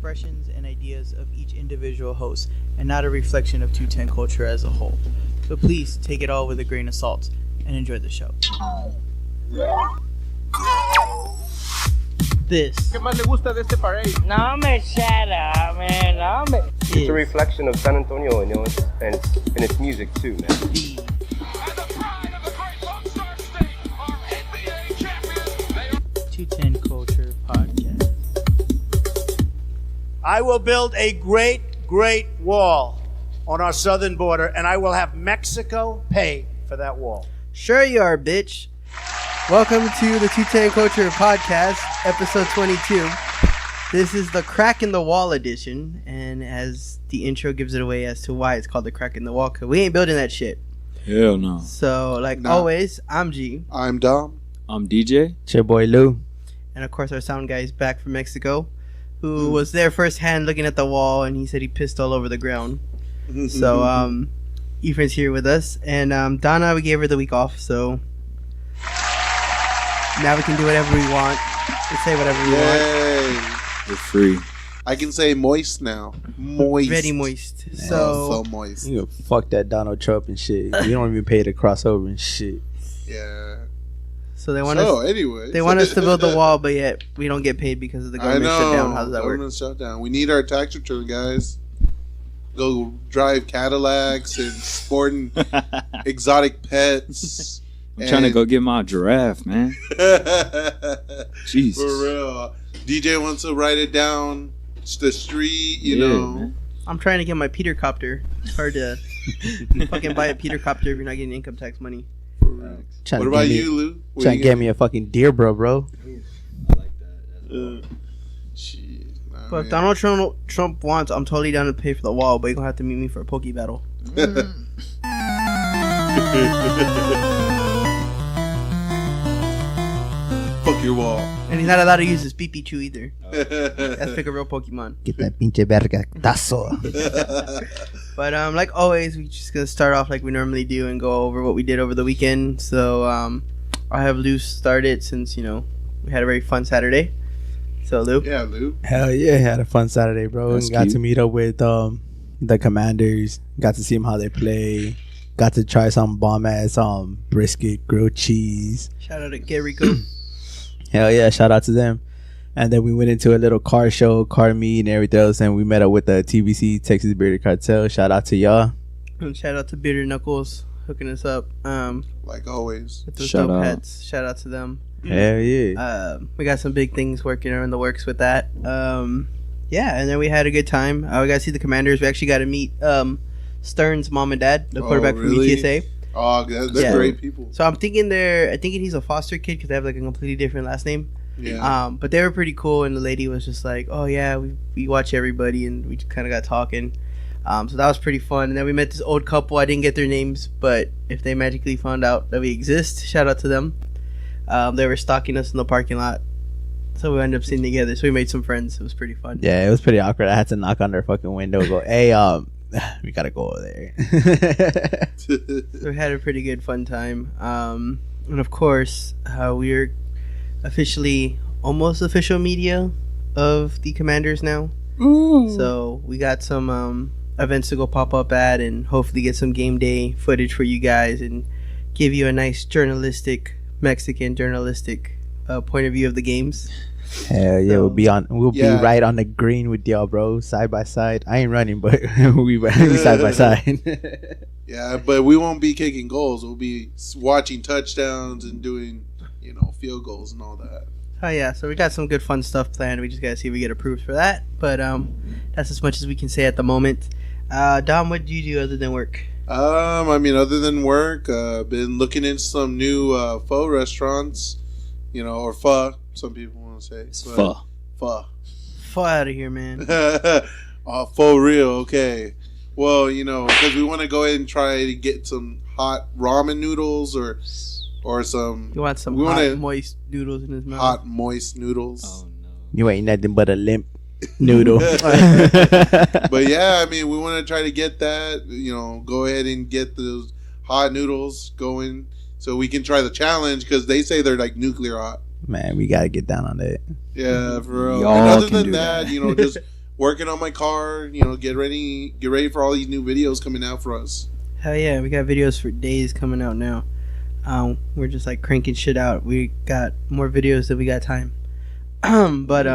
expressions and ideas of each individual host and not a reflection of 210 culture as a whole. So please take it all with a grain of salt and enjoy the show. This ¿Qué más le gusta de este parade? No me shut up, man. No me. It's a reflection of San Antonio, you know, and its music too, man. the 210 Culture Podcast. I will build a great wall on our southern border, and I will have Mexico pay for that wall. Sure you are, bitch. Welcome to the 210 Culture Podcast, episode 22. This is the Crack in the Wall edition, and as the intro gives it away as to why it's called the Crack in the Wall, because we ain't building that shit. Hell no. So, always, I'm G. I'm Dom. I'm DJ. It's your boy Lou. And of course, our sound guy is back from Mexico, who was there firsthand looking at the wall, and he said he pissed all over the ground. So, Ephraim's here with us, and Donna, we gave her the week off, so now we can do whatever we want. We say whatever we want. We're free. I can say moist now. Moist. Very moist. Yeah, So moist. You fuck that Donald Trump and shit. You don't even pay to cross over and shit. Yeah. So they want anyway. They want us to build the wall, but yet we don't get paid because of the government shutdown. How does that work? Government shutdown. We need our tax return, guys. Go drive Cadillacs and sporting exotic pets. I'm trying to go get my giraffe, man. Jesus. For real. DJ wants to write it down the street, you know. Man. I'm trying to get my Peter Copter. It's hard to fucking buy a Peter Copter if you're not getting income tax money. What about you, Lou? Trying to get me a fucking deer, bro. I like that. Shit. But if Donald Trump wants, I'm totally down to pay for the wall, but you're going to have to meet me for a Poke battle. Fuck your wall. And he's not allowed to use his Pipichu either. Let's pick a real Pokemon. Get that pinche verga. Tazo. But like always, we're just going to start off like we normally do and go over what we did over the weekend. So I'll have Lou start it since, you know, we had a very fun Saturday. So Lou? Yeah, Lou. Hell yeah, had a fun Saturday, bro. That's and got cute. to meet up with the Commanders. Got to see them how they play. Got to try some bomb ass brisket, grilled cheese. Shout out to Gerico. Hell yeah, shout out to them. And then we went into a little car show, car meet, and everything else. And we met up with the TBC, Texas Bearded Cartel. Shout out to y'all. And shout out to Bitter Knuckles hooking us up. Like always. With those Shout dope out. hats. Shout out to them. Hell yeah. We got some big things working in the works with that. Yeah, and then we had a good time. We got to see the Commanders. We actually got to meet Stern's mom and dad, the quarterback from UTSA. Oh, they're great people. So I'm thinking he's a foster kid because they have like a completely different last name. Yeah. But they were pretty cool, and the lady was just like, "Oh yeah, we watch everybody," and we just kind of got talking. So that was pretty fun. And then we met this old couple. I didn't get their names, but if they magically found out that we exist, shout out to them. They were stalking us in the parking lot, so we ended up sitting together. So we made some friends. It was pretty fun. Yeah, it was pretty awkward. I had to knock on their fucking window and go, hey, we gotta go over there. So we had a pretty good fun time. And of course, we're officially almost official media of the Commanders now. Ooh. So we got some events to go pop up at and hopefully get some game day footage for you guys and give you a nice Mexican journalistic point of view of the games. Hell yeah, So- we'll be right on the green with y'all, bro, side by side. I ain't running, but we'll be side by side. Yeah, but we won't be kicking goals. We'll be watching touchdowns and doing, field goals and all that. Oh yeah, so we got some good fun stuff planned. We just gotta see if we get approved for that. But that's as much as we can say at the moment. Dom, what do you do other than work? Other than work, been looking into some new pho restaurants, or pho. Some people want to say It's but- pho. Fall out of here, man. Oh, for real, okay. Well, because we want to go ahead and try to get some hot ramen noodles or some You want some We hot, wanna- moist noodles in his mouth? hot, moist noodles. Oh no. You ain't nothing but a limp noodle. But yeah, we want to try to get that, go ahead and get those hot noodles going so we can try the challenge because they say they're like nuclear hot. Man, we gotta get down on that. Yeah, for real. Y'all And other can than do that, that. just working on my car. You know, get ready for all these new videos coming out for us. Hell yeah, we got videos for days coming out now. We're just like cranking shit out. We got more videos than we got time. But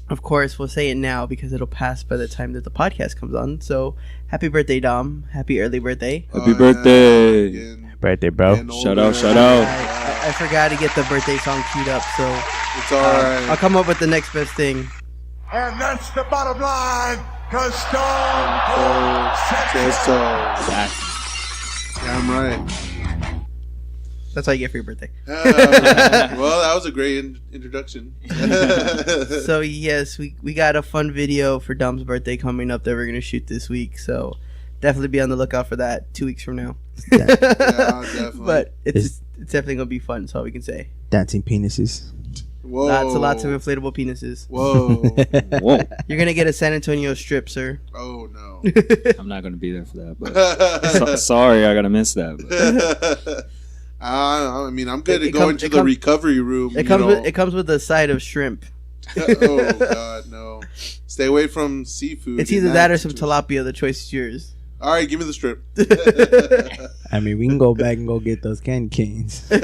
of course, we'll say it now because it'll pass by the time that the podcast comes on. So, happy birthday, Dom. Happy early birthday. Happy birthday. Again, Birthday, bro. Shout out, shout out. I forgot to get the birthday song queued up, so It's all right. I'll come up with the next best thing. And that's the bottom line, because Stone Cold Says so. Damn right. That's all you get for your birthday. Well, that was a great introduction. So yes, we got a fun video for Dom's birthday coming up that we're gonna shoot this week. So definitely be on the lookout for that 2 weeks from now. Yeah, definitely. But it's definitely gonna be fun. That's all we can say. Dancing penises. Whoa. Lots of inflatable penises. Whoa. Whoa. You're gonna get a San Antonio strip, sir. Oh no. I'm not going to be there for that. But sorry, I got to miss that. But. I mean, I'm good at going to the comes- recovery room. It comes with a side of shrimp. Oh God, no! Stay away from seafood. It's in either that or some situation. tilapia. The choice is yours. All right, give me the strip. I mean, we can go back and go get those candy canes. I'll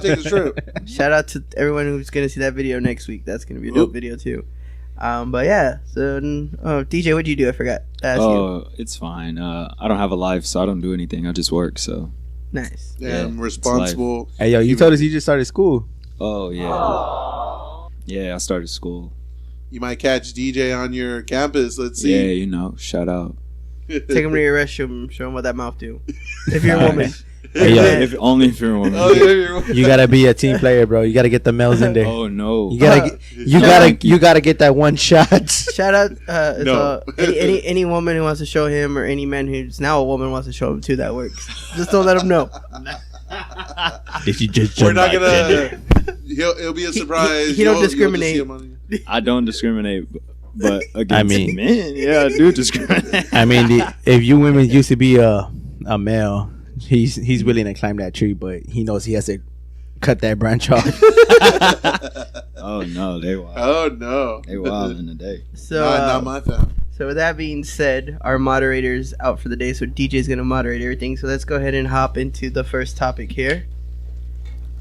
take the strip. Shout out to everyone who's gonna see that video next week. That's gonna be a dope video too. But yeah, so DJ, what'd you do? I forgot to ask you. Oh, it's fine. I don't have a life, so I don't do anything. I just work, so. Nice. Damn, Yeah, responsible. Hey, yo, you told us you just started school. Oh, yeah. Yeah, I started school. You might catch DJ on your campus. Let's see. Yeah, you know, shout out. Take him to your restroom. Show him what that mouth do. If you're a woman. Hey, yo, If only if you're a woman. Oh, yeah, you gotta be a team player, bro. You gotta get the males in there. Oh, no. You gotta get that one shot. Shout out No. so any woman who wants to show him, or any man who's now a woman wants to show him too, that works. Just don't let him know. Did you just We're not gonna. It'll be a surprise. he don't You'll just discriminate. see him on- I don't discriminate, but against I mean- men, yeah, I do discriminate. I mean, if you women used to be a male, he's willing to climb that tree, but he knows he has to cut that branch off. Oh, no, they wild. Oh no. They wild in the day. So Not my fam. so with that being said, our moderator's out for the day, so DJ's gonna moderate everything. So let's go ahead and hop into the first topic here.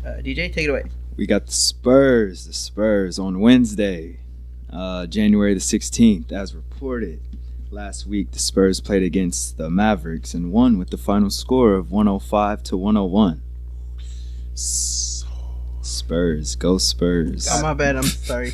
DJ, take it away. We got the Spurs on Wednesday, January the 16th, as reported. Last week, the Spurs played against the Mavericks and won with the final score of 105-101. Spurs, go Spurs. Oh, my bad. I'm sorry.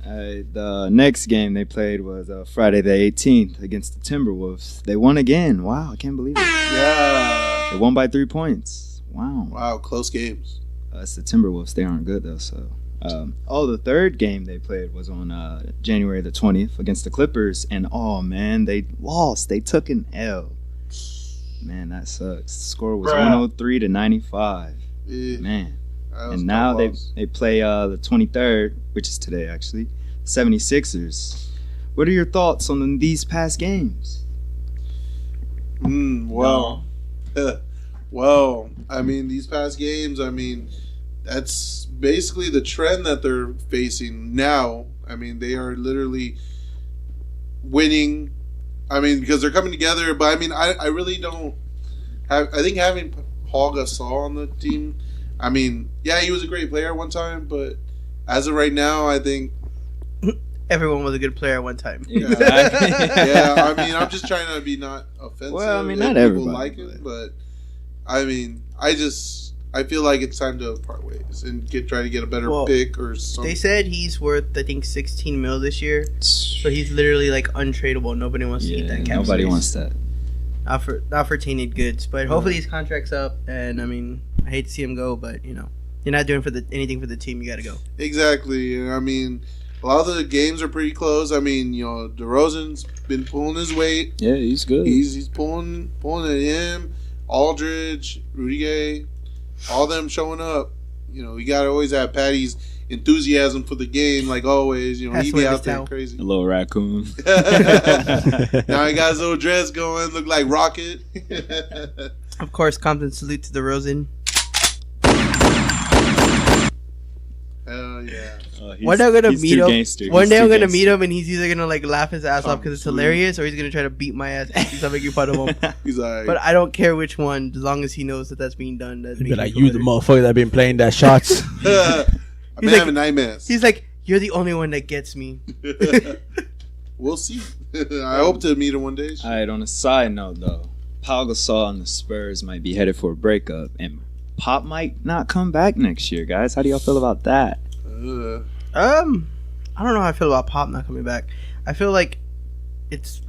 The next game they played was Friday the 18th against the Timberwolves. They won again. Wow, I can't believe it. Yeah. They won by 3 points. Wow. Wow, close games. It's the Timberwolves. They aren't good, though, so... the third game they played was on January the 20th against the Clippers, and oh man, they lost. They took an L. Man, that sucks. The score was 103-95. Yeah. Man, That was and now tough loss. they play the 23rd, which is today actually, 76ers. What are your thoughts on these past games? Well, well, I mean, these past games, I mean, that's basically the trend that they're facing now. I mean, they are literally winning. I mean, because they're coming together. But I mean, I really don't have. I think having Paul Gasol on the team. I mean, yeah, he was a great player at one time, but as of right now, I think. Everyone was a good player at one time. Exactly. Yeah, I mean, I'm just trying to be not offensive. Well, I mean, and not people everybody, like it, but I mean, I feel like it's time to part ways and try to get a better Well, pick or something. They said he's worth, I think, 16 mil this year. So he's literally like untradeable. Nobody wants to eat that cap nobody space. wants that. Not for tainted goods, but hopefully his contract's up. And I mean, I hate to see him go, but you know, you're not doing anything for the team. You got to go. Exactly. And I mean, a lot of the games are pretty close. I mean, you know, DeRozan's been pulling his weight. Yeah, he's good. He's pulling at him. Aldridge, Rudy Gay, all them showing up. You know, you gotta always have Patty's enthusiasm for the game, like always. You know, Has he to be wave out his there towel. crazy. A little raccoon. Now he got his little dress going, look like Rocket. Of course, Compton salute to DeRozan. Hell yeah. One day I'm gonna he's meet too him. gangster. One He's day too I'm gonna gangster. meet him, and he's either gonna like laugh his ass off because it's Sweet. hilarious, or he's gonna try to beat my ass because I'm making fun of him. He's like, But I don't care which one, as long as he knows that that's being done. That's Be making like, me feel you the better. motherfucker that been playing that shots. I've been like- having nightmares. He's like, you're the only one that gets me. We'll see. I hope to meet him one day. All right, on a side note, though, Pau Gasol and the Spurs might be headed for a breakup, and Pop might not come back next year, guys. How do y'all feel about that? Uh, I don't know how I feel about Pop not coming back. I feel like it's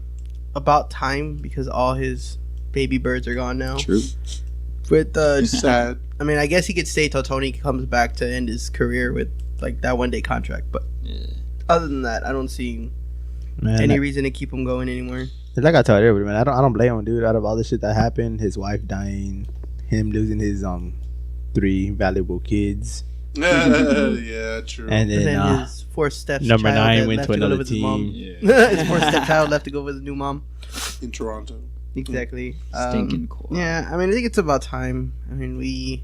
about time because all his baby birds are gone now. True. With sad. I mean, I guess he could stay till Tony comes back to end his career with like that 1 day contract. But other than that, I don't see Man, any like, reason to keep him going anymore. like I told everybody, man, I don't blame him, dude. Out of all the shit that happened, his wife dying, him losing his 3 valuable kids, Yeah, true. and And then then his 4th step number child 9 that went left to go live another with his mom. team. Yeah. His 4th step child left to go with his new mom. In Toronto. Exactly. Stinking cool. Yeah, I mean, I think it's about time. I mean,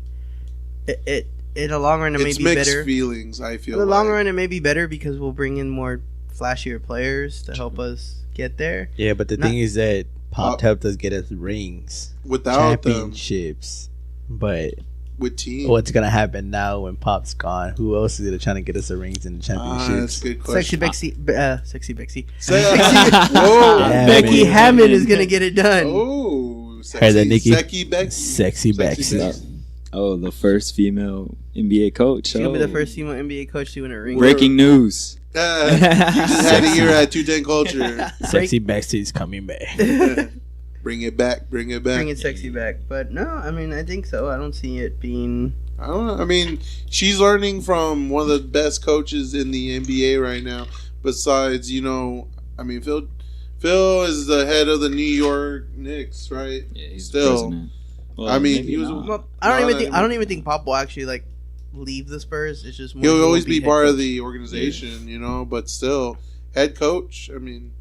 it in the long run it may It's be mixed better. feelings, I feel In the long like. run, it may be better because we'll bring in more flashier players to help us get there. Yeah, but the Not- thing is that Pop Uh, helped us get us rings, Without them, championships. But with team. what's gonna happen now when Pop's gone? Who else is gonna trying to get us the rings and the That's a championships? good Sexy question. Bexy, sexy Bexy. Whoa. Yeah, Becky man. Hammond is gonna get it done. Oh, Heard that, Nikki? Sexy Becky. Sexy Bexy. Oh, the first female NBA coach. She's gonna be the Oh. first female NBA coach to win a ring. Breaking news. You just had a year at 210 Culture. Sexy Bexy's coming back. Bring it back. Bring it back. Bringing sexy back, but no, I mean, I think so. I don't see it being. I don't know. I mean, she's learning from one of the best coaches in the NBA right now. Besides, I mean, Phil is the head of the New York Knicks, right? Yeah, he's Still. president. Well, I mean, maybe he was. not. Well, No, I that- don't even think Pop will actually like leave the Spurs. It's just more He'll he always will be head part of coach. the organization, but still, head coach. I mean,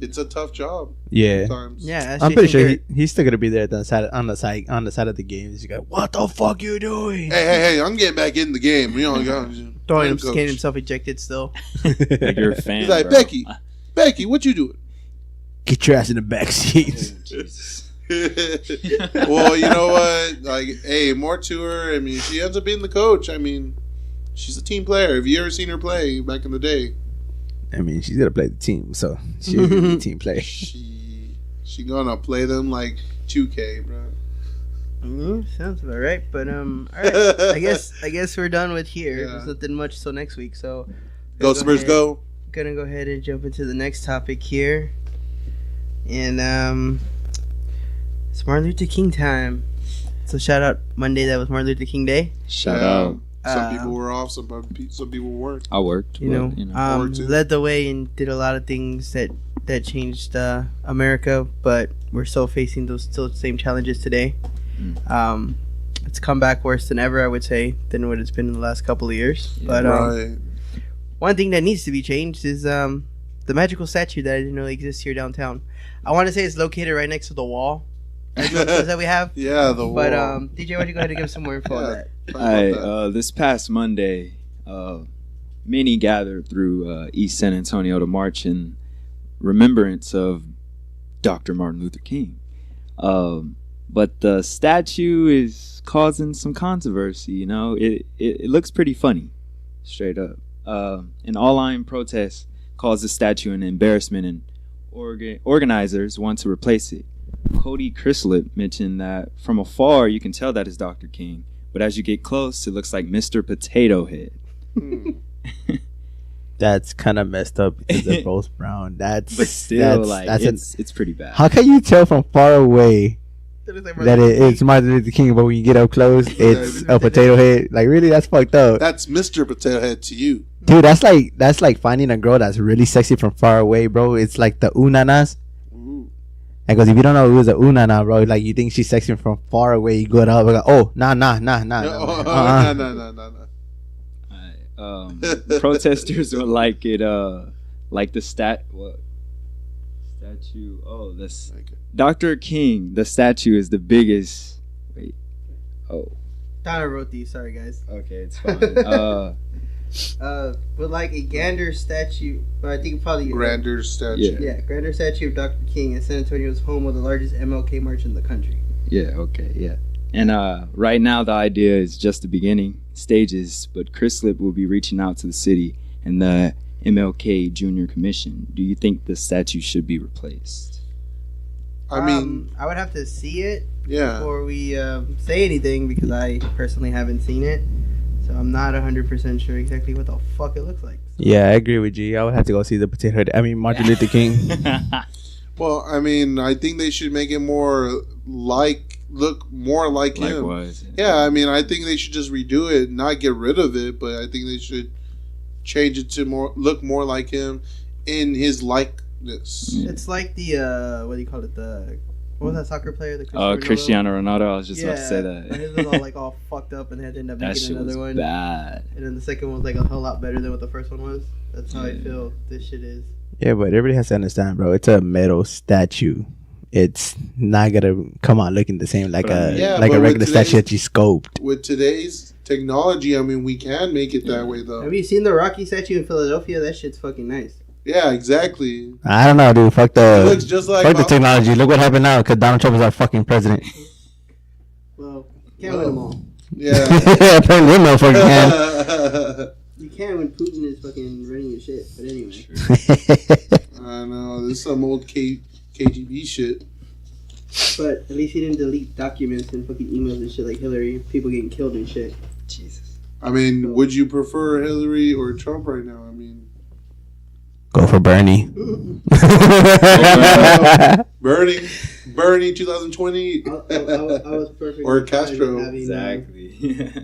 it's a tough job. Yeah, Sometimes. Yeah, that's I'm pretty Jason sure Garrett. he's still gonna be there at the side on the side of the game. He's like, "What the fuck you doing?" Hey! I'm getting back in the game. throwing him, coach. getting himself ejected still. Like you're a fan. He's like, bro. Becky, what you doing? Get your ass in the back seats. Jesus. Well, you know what? Like, hey, more to her. I mean, she ends up being the coach. I mean, she's a team player. Have you ever seen her play back in the day? I mean, she's gonna play the team, so she's gonna be a team player. She gonna play them like 2K, bro. Sounds about right. But all right. I guess we're done with here. Yeah. There's nothing much till next week. So Go Spurs, ahead. go. Gonna go ahead and jump into the next topic here, and it's Martin Luther King time. So shout out Monday. That was Martin Luther King Day. Shout out. Some people were off. Some people weren't. I worked. You but, know, Or two. led the way and did a lot of things that changed America, but we're still facing those same challenges today. It's come back worse than ever, I would say, than what it's been in the last couple of years. But Right. one thing that needs to be changed is the magical statue that I didn't know exists here downtown. I want to say it's located right next to the wall that we have. Yeah, the But wall. DJ, why don't you go ahead and give us some more info on Yeah. that? Talk about that. This past Monday, many gathered through East San Antonio to march in remembrance of Dr. Martin Luther King. But the statue is causing some controversy. It looks pretty funny, straight up. An all-line protest caused the statue an embarrassment, and organizers want to replace it. Cody Crislip mentioned that from afar you can tell that it's Dr. King, but as you get close, it looks like Mr. Potato Head. That's kind of messed up because they're both brown. But Still, that's it's pretty bad. how can you tell from far away that it's Martin Luther King, but when you get up close, it's a potato head? Like, really, that's fucked up, That's Mr. Potato Head to you. dude. That's like finding a girl that's really sexy from far away, bro. It's like the unanas. Ooh. Because if you don't know who's a unana, bro, like you think she's sexy from far away, you go up, like, oh, nah. No, Uh-uh. no. Protesters would like it, like the statue. Oh, this Dr. King. The statue is the biggest. Wait. Oh, Donna wrote these. Sorry, guys. okay, it's fine. With like a gander statue, or I think probably Grander statue. Yeah. grander statue of Dr. King in San Antonio is home of the largest MLK march in the country. Yeah, okay, yeah. And right now the idea is just the beginning stages, but Chris Slip will be reaching out to the city and the MLK Junior Commission. Do you think the statue should be replaced? I mean, I would have to see it yeah. before we say anything because I personally haven't seen it. So I'm not 100% sure exactly what the fuck it looks like. Yeah, I agree with G. I would have to go see the potato head. I mean, Martin Luther King. Well, I mean, I think they should make it look more like him. Likewise. Yeah, I mean, I think they should just redo it, not get rid of it, but I think they should change it to look more like him in his likeness. It's like the what do you call it? What was that soccer player? The Cristiano Ronaldo. I was just about to say that. His was all like all fucked up, and they had to end up That making shit another was one. bad. And then the second one was like a whole lot better than what the first one was. That's how I feel this shit is. Yeah, but everybody has to understand, bro. It's a metal statue. It's not gonna come out looking the same like a regular statue that you sculpt. With today's technology, I mean, we can make it that way, though. Have you seen the Rocky statue in Philadelphia? That shit's fucking nice. Yeah, exactly. I don't know, dude. Fuck It looks just like the technology. Look what happened now because Donald Trump is our fucking president. Well, can't win them all. Yeah. Apparently, that motherfucker can. You can when Putin is fucking running your shit. But anyway. I know. This is some old KGB shit. But at least he didn't delete documents and fucking emails and shit like Hillary. People getting killed and shit. Jesus. I mean, would you prefer Hillary or Trump right now? I mean, Go for Bernie. Bernie 2020. I was perfect. Or Castro. Exactly.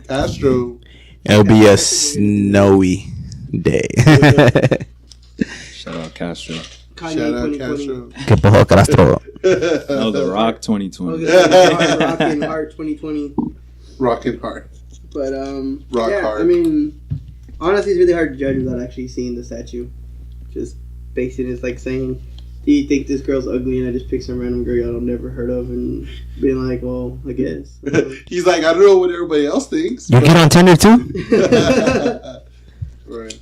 Castro. It'll be a snowy day. Shout out Castro. Kanye Shout out 2020. Castro. Que pojo Castro. No, The Rock 2020. Rockin' Heart 2020. Rockin' hard. But Rock yeah, hard. I mean, honestly, it's really hard to judge without actually seeing the statue. Just basing it like saying, "Do you think this girl's ugly?" And I just pick some random girl I've never heard of and being like, "Well, I guess." He's like, I don't know what everybody else thinks. You get on Tinder too? Right.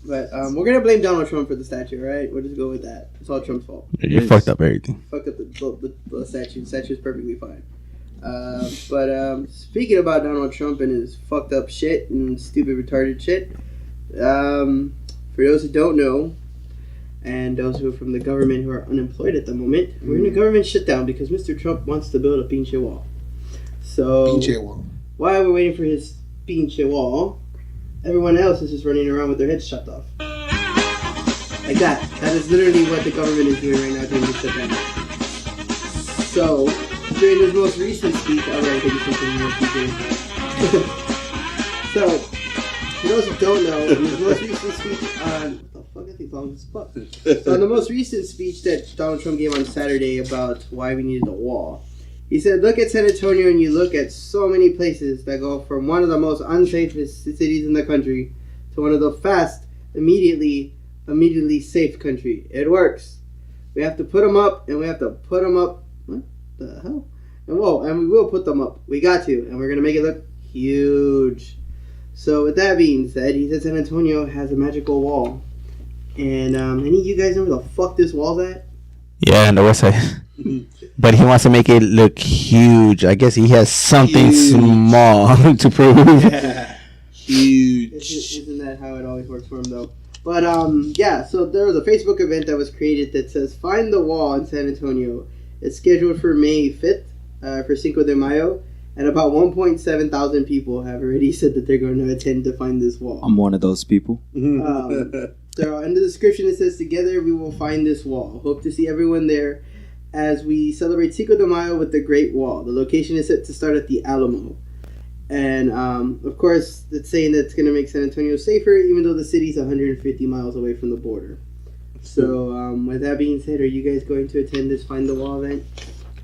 But we're gonna blame Donald Trump for the statue, right? We'll just go with that. It's all Trump's fault. You fucked up everything. Fucked up the statue. The statue is perfectly fine. But speaking about Donald Trump and his fucked up shit and stupid retarded shit, for those who don't know, and those who are from the government who are unemployed at the moment, we're in a government shutdown because Mr. Trump wants to build a pinche wall. So Pinche wall. while we're waiting for his pinche wall, everyone else is just running around with their heads chopped off. Like that. That is literally what the government is doing right now during the shutdown. So, during his most recent speech, I'm going to give you something more PJ. So, for those who don't know, in his most recent speech on... What the fuck? I think long as fuck. So, in the most recent speech that Donald Trump gave on Saturday about why we needed a wall, he said, look at San Antonio and you look at so many places that go from one of the most unsafe cities in the country to one of the fast, immediately safe country. It works. We have to put them up and we have to put them up. What the hell? And we will put them up. We got to. And we're going to make it look huge. So with that being said, he said San Antonio has a magical wall. And any of you guys know where the fuck this wall's at? Yeah, on the west side. But he wants to make it look huge. I guess he has something small to prove. Yeah. Huge. Isn't that how it always works for him, though? But, yeah, so there was a Facebook event that was created that says, Find the Wall in San Antonio. It's scheduled for May 5th, for Cinco de Mayo. And about 1.7 thousand people have already said that they're going to attend to find this wall. I'm one of those people. So in the description it says, Together we will find this wall. Hope to see everyone there as we celebrate Cinco de Mayo with the Great Wall. The location is set to start at the Alamo. And, of course, it's saying that it's going to make San Antonio safer, even though the city's 150 miles away from the border. So, with that being said, are you guys going to attend this Find the Wall event?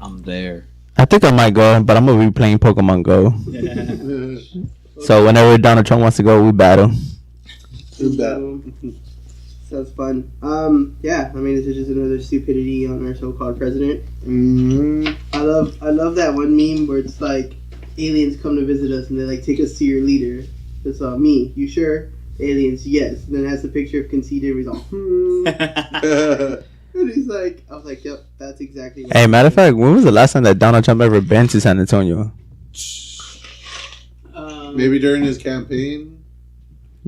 I'm there. I think I might go, but I'm going to be playing Pokemon Go. So whenever Donald Trump wants to go, we battle. Sounds fun. Yeah, I mean, this is just another stupidity on our so-called president. I love that one meme where it's like, aliens come to visit us and they like take us to your leader. It's me. You sure? aliens, yes. And then it has the picture of Conceited where he's all, And he's like, I was like, yep, that's exactly what Hey, matter of fact, when was the last time that Donald Trump ever been to San Antonio? Maybe during his campaign.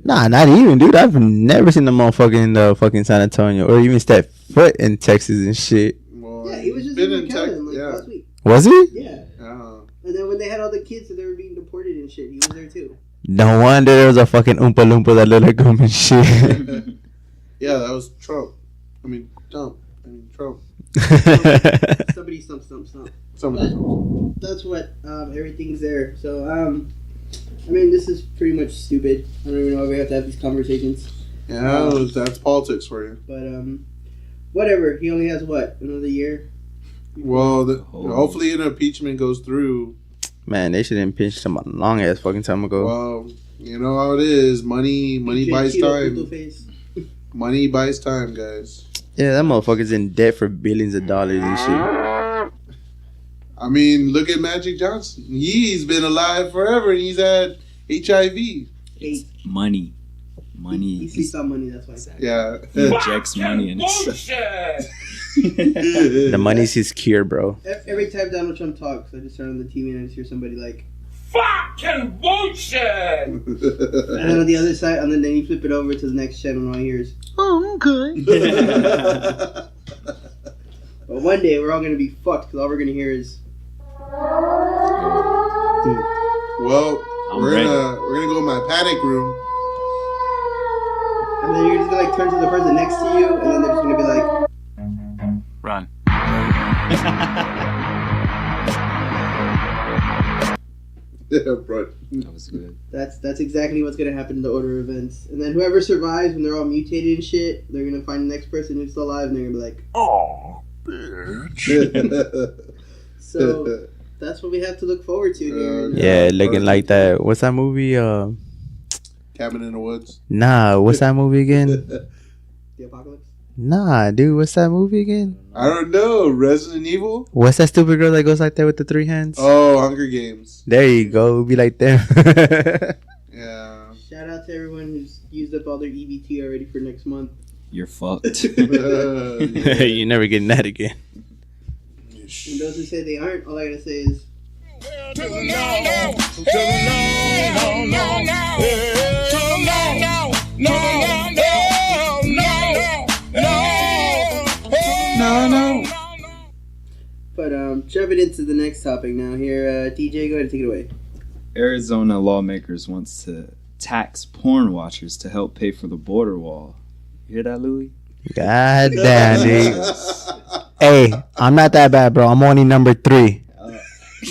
Nah, not even, dude. I've never seen the motherfucker in the fucking San Antonio or even step foot in Texas and shit. Well, Yeah, he was just been in Texas. McAllen last week. Was he? Yeah. Uh, And then when they had all the kids that they were being deported and shit, he was there too. No wonder there was a fucking Oompa Loompa that looked like him and shit. yeah, that was Trump. I mean, Trump. Somebody stump. Somebody. That's what, everything's there. So, I mean, this is pretty much stupid. I don't even know why we have to have these conversations. Yeah, that's politics for you. But, whatever. He only has, what, another year? Well, hopefully an impeachment goes through. Man, they should have impeached him a long ass fucking time ago. Well, you know how it is. Money buys time. Money buys time, guys. Yeah, that motherfucker's in debt for billions of dollars and shit. I mean, look at Magic Johnson. He's been alive forever and he's had HIV. Money. He sees some money, that's why. Yeah. He injects money in his The money's his cure, bro. Every time Donald Trump talks, I just turn on the TV and I just hear somebody like, Fucking bullshit! and then on the other side, and then you flip it over to the next channel and all you hear is, oh, okay. But one day we're all gonna be fucked because all we're gonna hear is. Well, we're gonna go in my panic room. And then you're just gonna like turn to the person next to you, and then they're just gonna be like, run. Bro. That was good. That's exactly what's gonna happen in the order of events. And then whoever survives when they're all mutated and shit, they're gonna find the next person who's still alive, and they're gonna be like, Oh, bitch. so that's what we have to look forward to here. Yeah, looking like that. What's that movie? Cabin in the Woods. Nah, what's that movie again? The Apocalypse? Nah, dude, what's that movie again? I don't know. Resident Evil? What's that stupid girl that goes like that with the 3 hands? Oh, Hunger Games. There you go. It'll be like them. Yeah. Shout out to everyone who's used up all their EBT already for next month. You're fucked. You're never getting that again. And those who say they aren't, all I gotta say is, No. But jumping into the next topic now here, DJ, go ahead and take it away. Arizona lawmakers wants to tax porn watchers to help pay for the border wall. You hear that, Louis? God damn, dude. Hey, I'm not that bad, bro. I'm only number 3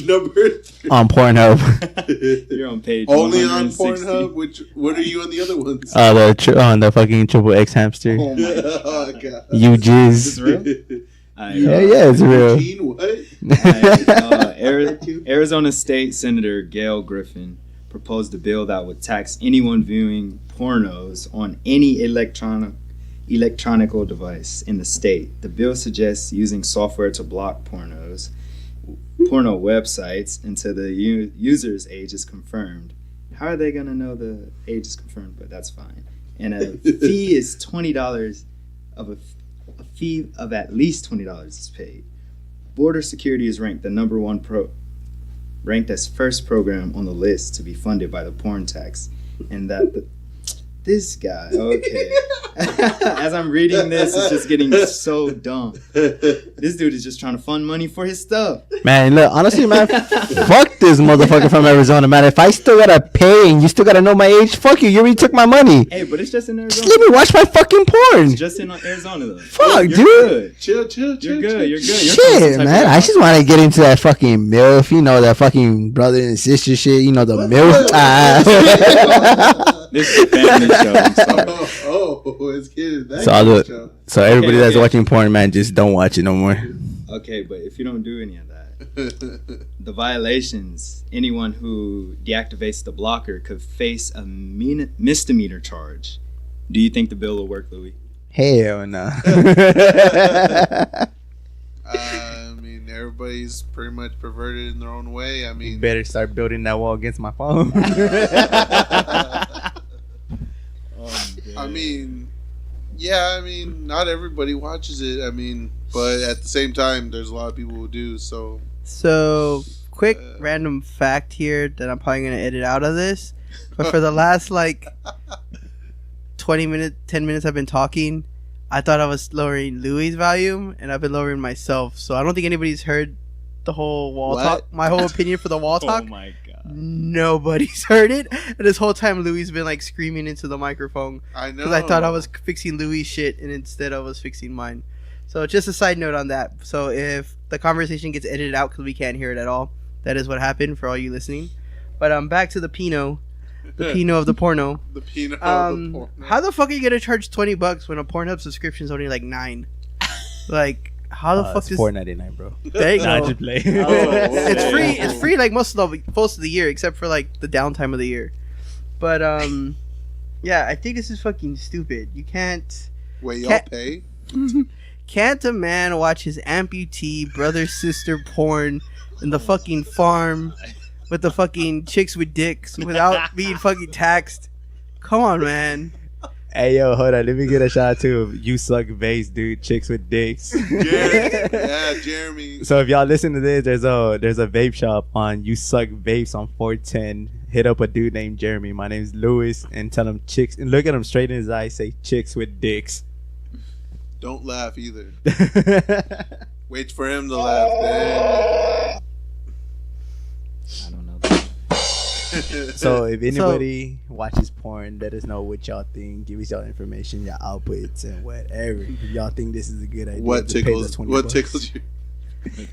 Number 3. on Pornhub. You're on page Only on 160. Pornhub? What are you on the other ones? On the fucking triple X hamster. Oh my god. You Is this jizz. real? Yeah, it's real. Eugene, what? Arizona State Senator Gail Griffin proposed a bill that would tax anyone viewing pornos on any electronical device in the state. The bill suggests using software to block porno websites until the user's age is confirmed. How are they going to know the age is confirmed? But that's fine. And a fee is $20 of a fee of at least $20 is paid. Border security is ranked the number one ranked as first program on the list to be funded by the porn tax, and that this guy, okay. As I'm reading this, it's just getting so dumb. This dude is just trying to fund money for his stuff. Man, look, honestly, man, fuck this motherfucker from Arizona, man. If I still gotta pay and you still gotta know my age, fuck you. You already took my money. Hey, but it's just in Just Arizona. let me watch my fucking porn. It's just in Arizona, though. Fuck, You're dude. good. Chill. You're good. You're good. You're Shit, man. I just want to get into that fucking MILF, you know, that fucking brother and sister shit, you know, the MILF. This is a family show. I'm sorry. It's kidding. So everybody that's okay. watching porn, man, just don't watch it no more. Okay, but if you don't do any of that, the violations, anyone who deactivates the blocker could face a misdemeanor charge. Do you think the bill will work, Louis? Hell no. I mean, everybody's pretty much perverted in their own way. I mean, Better start building that wall against my phone. I mean, yeah, I mean, not everybody watches it. I mean, but at the same time, there's a lot of people who do. So, Quick random fact here that I'm probably gonna edit out of this, but for the last like 10 minutes I've been talking, I thought I was lowering Louis' volume, and I've been lowering myself. So I don't think anybody's heard the whole wall talk. My whole opinion for the wall talk. Oh my god. Nobody's heard it, and this whole time Louis been like screaming into the microphone. I know. Because I thought I was fixing Louis' shit, and instead I was fixing mine. So just a side note on that. So if the conversation gets edited out because we can't hear it at all, that is what happened for all you listening. But back to the Pinot. The Pinot of the porno. The Pinot of the porno. How the fuck are you gonna charge $20 when a Pornhub subscription is only like $9? Like, how the fuck is $4.99, bro? There you Nah, go. just play. It's free. It's free like most of the year, except for like the downtime of the year. But yeah, I think this is fucking stupid. You can't. Wait, y'all pay? Can't a man watch his amputee brother sister porn in the fucking farm with the fucking chicks with dicks without being fucking taxed? Come on, man. Hey, yo, hold on. Let me get a shout out to You Suck Bass, dude. Chicks with dicks. Yeah, Jeremy. So if y'all listen to this, there's a vape shop on You Suck Vapes on 410. Hit up a dude named Jeremy. My name's Louis, and tell him chicks, and look at him straight in his eyes, say chicks with dicks. Don't laugh either. Wait for him to laugh, man. I don't know. So if anybody watches porn, let us know what y'all think. Give us y'all information, your outputs, and whatever. If y'all think this is a good idea, What just pay the tickles? $20. What tickles you?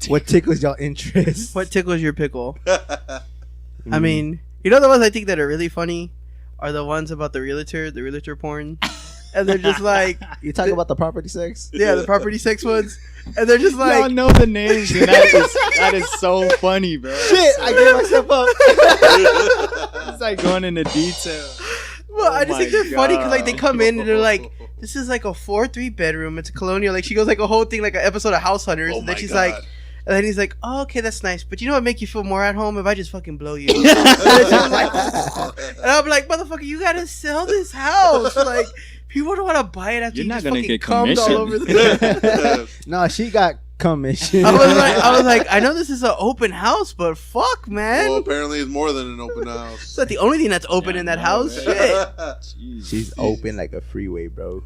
What tickles y'all interest? What tickles your pickle? I mean, you know the ones I think that are really funny are the ones about the realtor porn. And they're just like, You talking about the property sex? yeah, the property sex ones. And they're just like, Y'all know the names, and that is so funny, bro. Shit, I gave myself up. It's like going into detail. well, I just think they're funny because like they God. come in and they're like, this is like a 4-3 bedroom. It's a colonial. Like she goes like a whole thing, like an episode of House Hunters. Oh And then my she's God. like, and then he's like, oh, okay, that's nice. But you know what make you feel more at home if I just fucking blow you? And then she was like, and I'm like, motherfucker, you gotta sell this house. Like, people don't want to buy it after You're you not just gonna fucking get cummed all commission. over the. No, she got commission. I was like, I know this is an open house, but fuck, man. Well, apparently it's more than an open house. It's not the only thing that's open Yeah, in that no, house. man. Shit. She's open like a freeway, bro.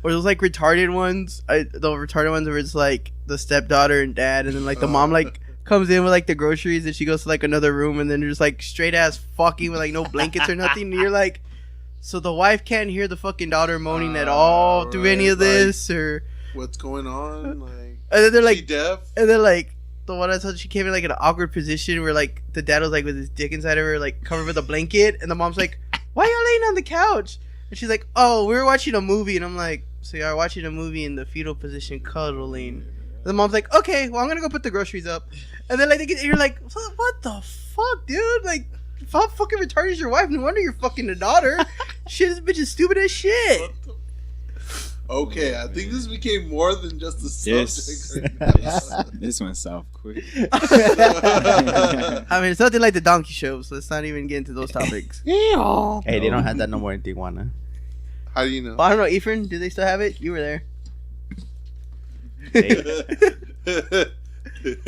Or those like retarded ones. The retarded ones where it's like the stepdaughter and dad, and then like the mom like comes in with like the groceries, and she goes to like another room, and then there's like straight ass fucking with like no blankets or nothing. And you're like, so the wife can't hear the fucking daughter moaning at all through any of right, this, or What's going on? Like, and then they're she like, deaf? and then like the one I told, she came in like an awkward position where like the dad was like with his dick inside of her, like covered with a blanket, and the mom's like, why y'all laying on the couch? And she's like, oh, we were watching a movie. And I'm like, so y'all watching a movie in the fetal position cuddling. And the mom's like, okay, well, I'm gonna go put the groceries up. And then like you're like, what the fuck, dude? Like, how fucking retarded is your wife? No wonder you're fucking the daughter. Shit, this bitch is stupid as shit. Okay, I think this became more than just a This, subject. Right now. this went south quick. I mean, it's nothing like the donkey show, so let's not even get into those topics. Hey, they don't have that no more in Tijuana. How do you know? Well, I don't know, Ephraim, do they still have it? You were there.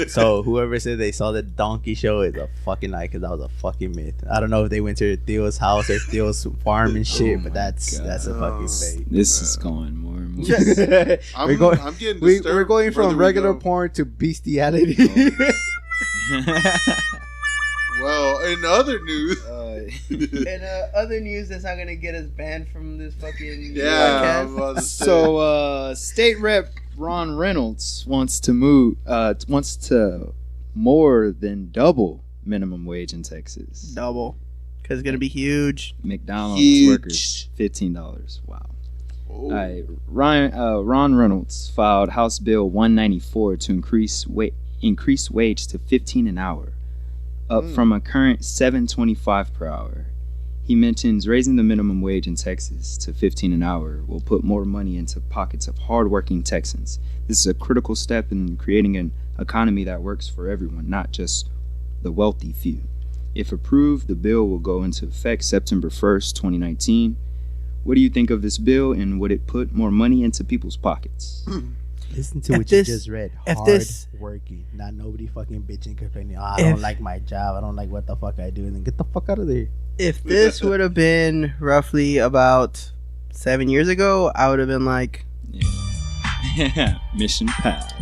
So whoever said they saw the donkey show is a fucking lie, because that was a fucking myth. I don't know if they went to Theo's house or Theo's farm and shit, but that's a fucking fake. This is going more and more. I'm, we're going, I'm getting we're disturbed going the further from we regular go. porn to bestiality. Well, in other news, And other news that's not gonna get us banned from this fucking yeah, I'm podcast. about to say. So, State Rep Ron Reynolds wants to more than double minimum wage in Texas. Double. Because it's gonna be huge. McDonald's Huge. workers $15. Wow. Oh. All right, Ron Reynolds filed House Bill 194 to increase wage to $15 an hour, up from a current $7.25 per hour. He mentions raising the minimum wage in Texas to $15 an hour will put more money into pockets of hardworking Texans. This is a critical step in creating an economy that works for everyone, not just the wealthy few. If approved, the bill will go into effect September 1st, 2019, What do you think of this bill, and would it put more money into people's pockets? Listen to If what this- you just read. if Hard this- working. Not nobody fucking bitching, complaining. Oh, I If- don't like my job. I don't like what the fuck I do. And then get the fuck out of there. If this would have been roughly about 7 years ago, I would have been like, Yeah. Mission passed.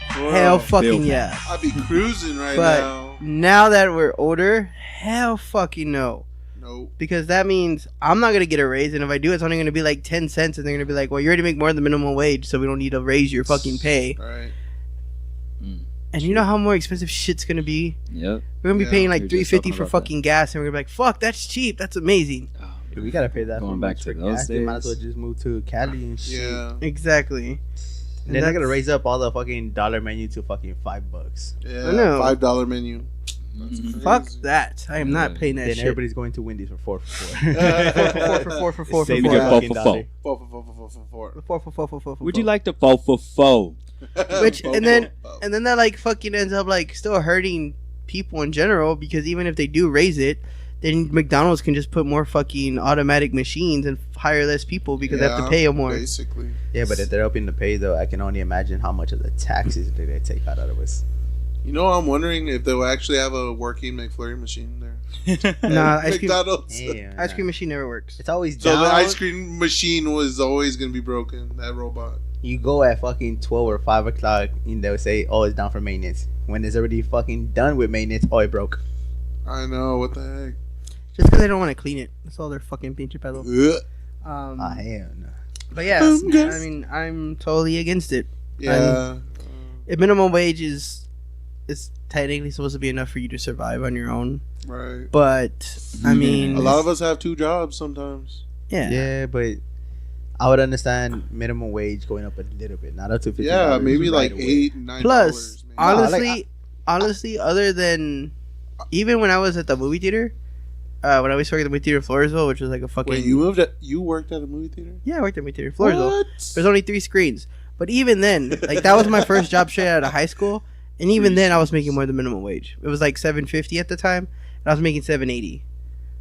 hell fucking Bill. yeah. I'd be cruising right But now. now that we're older, hell fucking no. Nope. Because that means I'm not going to get a raise. And if I do, it's only going to be like 10 cents. And they're going to be like, well, you already make more than the minimum wage, so we don't need to raise your fucking pay. All right. And you know how more expensive shit's going to be? Yep. We're going to be Yeah, paying like we were just $3.50 talking for about fucking gas. And we're going to be like, fuck, that's cheap. That's amazing. We gotta pay that. Going for back much to for those gas. They might as well days. just move to Cali and shit. Yeah. Exactly. They're not gonna raise up all the fucking dollar menu to fucking $5. Yeah. I know. $5 menu. Fuck that. I am not Yeah. paying that Then shit. everybody's going to Wendy's for 4 for 4. four Save for your four. 4 for 4. 4. Would you like the 4 for 4? Which and then that like fucking ends up like still hurting people in general, because even if they do raise it, then McDonald's can just put more fucking automatic machines and hire less people because they have to pay them more. Basically. Yeah, but if they're upping the pay though, I can only imagine how much of the taxes do they take out of us. You know, I'm wondering if they'll actually have a working McFlurry machine there. Nah, ice cream, McDonald's. Damn, ice cream machine never works. It's always So down. the ice cream machine was always gonna be broken. That robot. You go at fucking 12 or 5 o'clock and they'll say, oh, it's down for maintenance. When it's already fucking done with maintenance, oh, it broke. I know, what the heck. Just because they don't want to clean it. That's all they're fucking pinche pedo. Ugh. Hell no. But yeah, I mean, I'm totally against it. Yeah. If minimum wage is technically supposed to be enough for you to survive on your own, Right. but I mean, A lot of us have 2 jobs sometimes. yeah. Yeah, but I would understand minimum wage going up a little bit, not up to $50. Yeah, maybe right like away. $8, $9. Plus, maybe. honestly, other than even when I was at the movie theater, when I was working at the movie theater in Floresville, which was like a fucking Wait, you worked at a movie theater? yeah, I worked at the movie theater in Floresville. What? There's only 3 screens, but even then, like that was my first job straight out of high school, and even then I was making more than minimum wage. It was like $7.50 at the time, and I was making $7.80.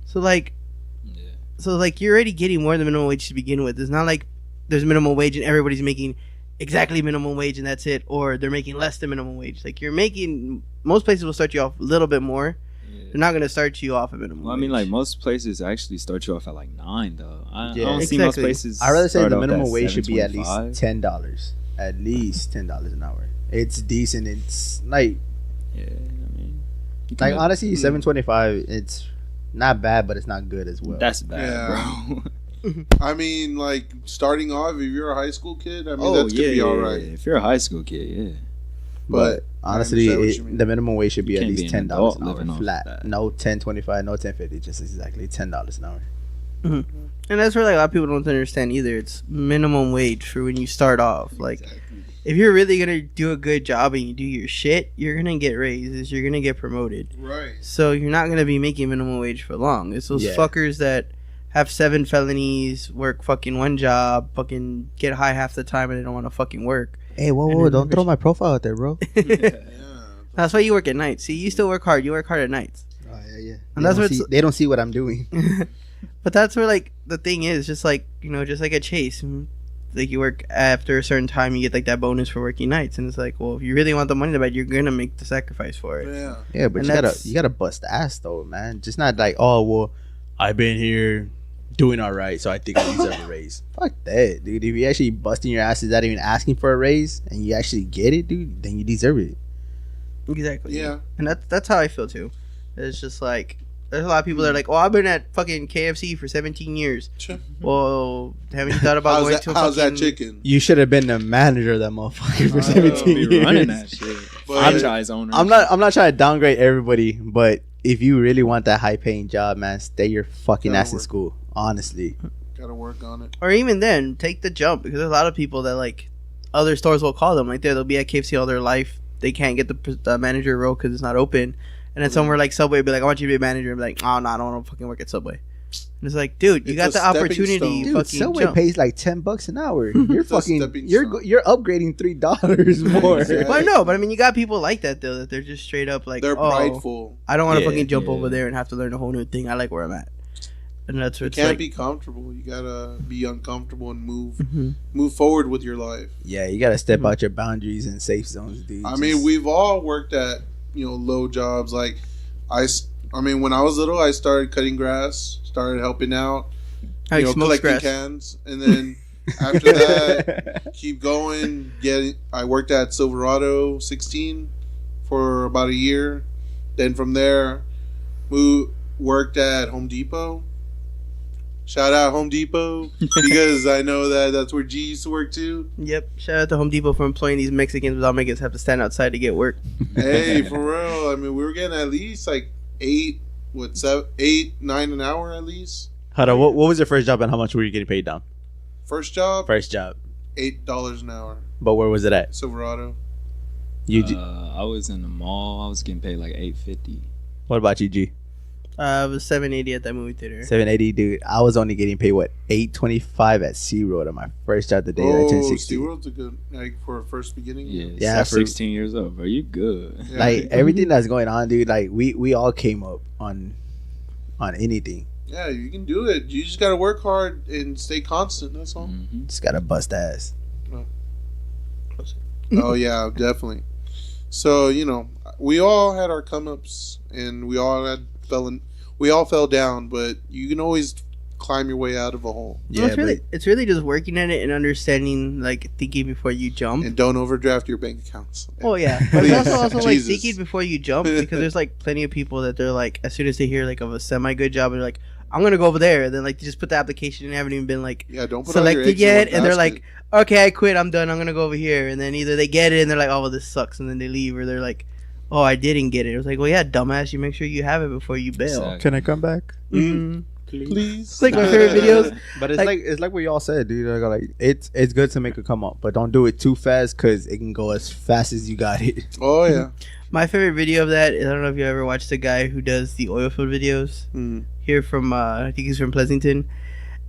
So like you're already getting more than minimum wage to begin with. It's not like there's minimum wage and everybody's making exactly minimum wage and that's it, or they're making less than minimum wage. Like you're making, most places will start you off a little bit more. They're not gonna start you off at minimum Well, I wage. mean, like most places actually start you off at like 9, though. I Yeah. don't see most Exactly. places. I'd rather say start the off at minimum wage should be at least $7.25. $10. At least $10 an hour. It's decent. It's like Yeah, I mean, you can like make- honestly, $7.25. It's not bad, but it's not good as well. that's bad, Yeah. bro. I mean, like, starting off, if you're a high school kid, I mean, Oh that's yeah, going to be yeah, all yeah, right. yeah. If you're a high school kid, yeah. But honestly, I understand what you mean. the minimum wage should be You at can't least be an $10 adult an hour living off flat. that. No $10.25, no $10.50. Just exactly $10 an hour. And that's where like a lot of people don't understand either. It's minimum wage for when you start off. Like if you're really gonna do a good job and you do your shit, you're gonna get raises, you're gonna get promoted. Right. So you're not gonna be making minimum wage for long. It's those Yeah. fuckers that have 7 felonies, work fucking 1 job, fucking get high half the time and they don't want to fucking work. Hey, whoa, And whoa! then Don't throw my profile out there, bro. Yeah. That's why you work at night. See, you still work hard. You work hard at nights. Oh, yeah. And that's what they don't see what I'm doing. But that's where like the thing is, just like, you know, just like at Chase, like you work after a certain time, you get like that bonus for working nights, and it's like, well, if you really want the money that bad, you're gonna make the sacrifice for it. Yeah. Yeah, but And you that's- gotta bust ass though, man. Just not like, oh well, I've been here doing all right, so I think I deserve a raise. Fuck that, dude. If you actually busting your ass without even asking for a raise, and you actually get it, dude, then you deserve it. Exactly. Yeah. And that's how I feel too. It's just like there's a lot of people that are like, oh, I've been at fucking KFC for 17 years. Well, haven't you thought about How's going that, to a how's that fucking- chicken? You should have been the manager of that motherfucker for 17 be years. running that shit. But- Franchise owner. I'm not trying to downgrade everybody, but if you really want that high paying job, man, stay your fucking Gotta ass in work. school. Honestly. Gotta work on it. Or even then, take the jump, because there's a lot of people that like other stores will call them like they'll be at KFC all their life. They can't get the manager role because it's not open. And then somewhere like Subway will be like, I want you to be a manager. And be like, oh, no, I don't want to fucking work at Subway. And it's like, dude, you It's got a the stepping opportunity. stone. Dude, Fucking Subway jump. pays like $10 an hour. You're It's a fucking stepping you're stone. you're upgrading $3 more. Exactly. Well, no, but I mean, you got people like that though, that they're just straight up like, They're oh, prideful. I don't want to Yeah, fucking jump yeah. over there and have to learn a whole new thing. I like where I'm at. and that's You what's can't like. be comfortable. You gotta be uncomfortable and Mhm. move forward with your life. Yeah, you gotta step out your boundaries and safe zones, dude. I mean, we've all worked at low jobs. Like I mean, when I was little, I started cutting grass, started helping out, Like smokes collecting grass. cans, and then after that, keep going. I worked at Silverado 16 for about a year. Then from there, worked at Home Depot. Shout out Home Depot because I know that's where G used to work too. Yep. Shout out to Home Depot for employing these Mexicans without making us have to stand outside to get work. Hey, for real. I mean, we were getting at least like 8, 9 an hour at least. Hold on, what was your first job and how much were you getting paid down? First job, First job. $8 an hour. But where was it at? Silverado. I was in the mall. I was getting paid like $8.50. What about you, G? It was $7.80 at that movie theater. $7.80, dude. I was only getting paid $8.25 at SeaWorld at my first job the day that I turned 16. SeaWorld's a good for a first beginning. Yeah, at for- 16 years old, bro. You good? Yeah. Like everything that's going on, dude. Like we all came up on anything. Yeah, you can do it. You just gotta work hard and stay constant. That's all. Mhm. Just gotta bust ass. Oh yeah, definitely. So we all had our come ups, and we all fell down. But you can always climb your way out of a hole. No, it's really just working at it and understanding, like thinking before you jump. And don't overdraft your bank accounts. Oh yeah, but it's also like Jesus. thinking before you jump, because there's like plenty of people that they're like, as soon as they hear like of a semi good job, they're like, I'm gonna go over there. And then like they just put the application and haven't even been like Yeah, don't put all your selected eggs in yet, one and they're basket. like, okay, I quit, I'm done, I'm gonna go over here. And then either they get it and they're like, oh well, this sucks, and then they leave, or they're like, oh, I didn't get it. It was like, well, yeah, dumbass, you make sure you have it before you bail. Exactly. Can I come back? Mhm. Please. It's like my favorite videos. But it's Like- like what y'all said, dude. Like it's good to make a come up, but don't do it too fast because it can go as fast as you got it. Oh yeah. My favorite video of that is, I don't know if you ever watched the guy who does the oil field videos here from I think he's from Pleasanton,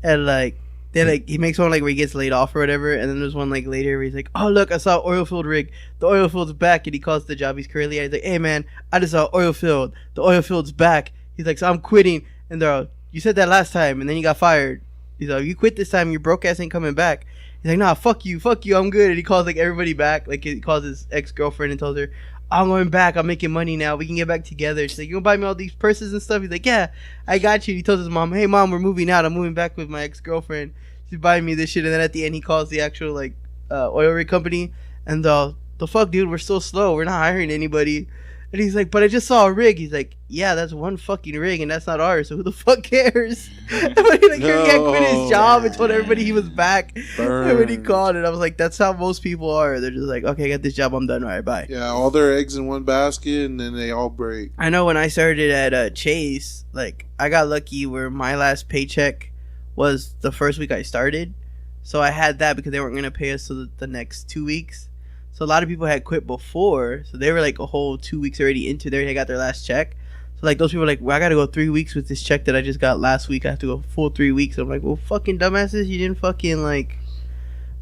and like they like he makes one like where he gets laid off or whatever, and then there's one like later where he's like, oh look, I saw an oil field rig, the oil field's back, and he calls the job he's currently at. He's like, hey man, I just saw oil field, the oil field's back. He's like, so I'm quitting, and they're all, you said that last time and then you got fired. He's like, you quit this time, your broke ass ain't coming back. He's like, nah, fuck you, I'm good. And he calls like everybody back, like he calls his ex-girlfriend and tells her, I'm going back, I'm making money now, we can get back together. She's like, you gonna buy me all these purses and stuff? He's like, yeah, I got you. He tells his mom, hey mom, we're moving out, I'm moving back with my ex-girlfriend, she's buying me this shit. And then at the end he calls the actual like oil rig company, and the fuck dude, we're so slow, we're not hiring anybody. And he's like, but I just saw a rig. He's like, yeah, that's one fucking rig, and that's not ours, so who the fuck cares? But he like he quit his job and told everybody he was back. And when he called it, I was like, that's how most people are. They're just like, okay, I got this job, I'm done, all right, bye. Yeah, all their eggs in one basket, and then they all break. I know when I started at Chase, like I got lucky where my last paycheck was the first week I started, so I had that because they weren't gonna pay us till the next 2 weeks. So a lot of people had quit before, so they were like a whole 2 weeks already into there. They got their last check. So like those people were like, well, I gotta go 3 weeks with this check that I just got last week. I have to go full 3 weeks. I'm like, well, fucking dumbasses, you didn't fucking like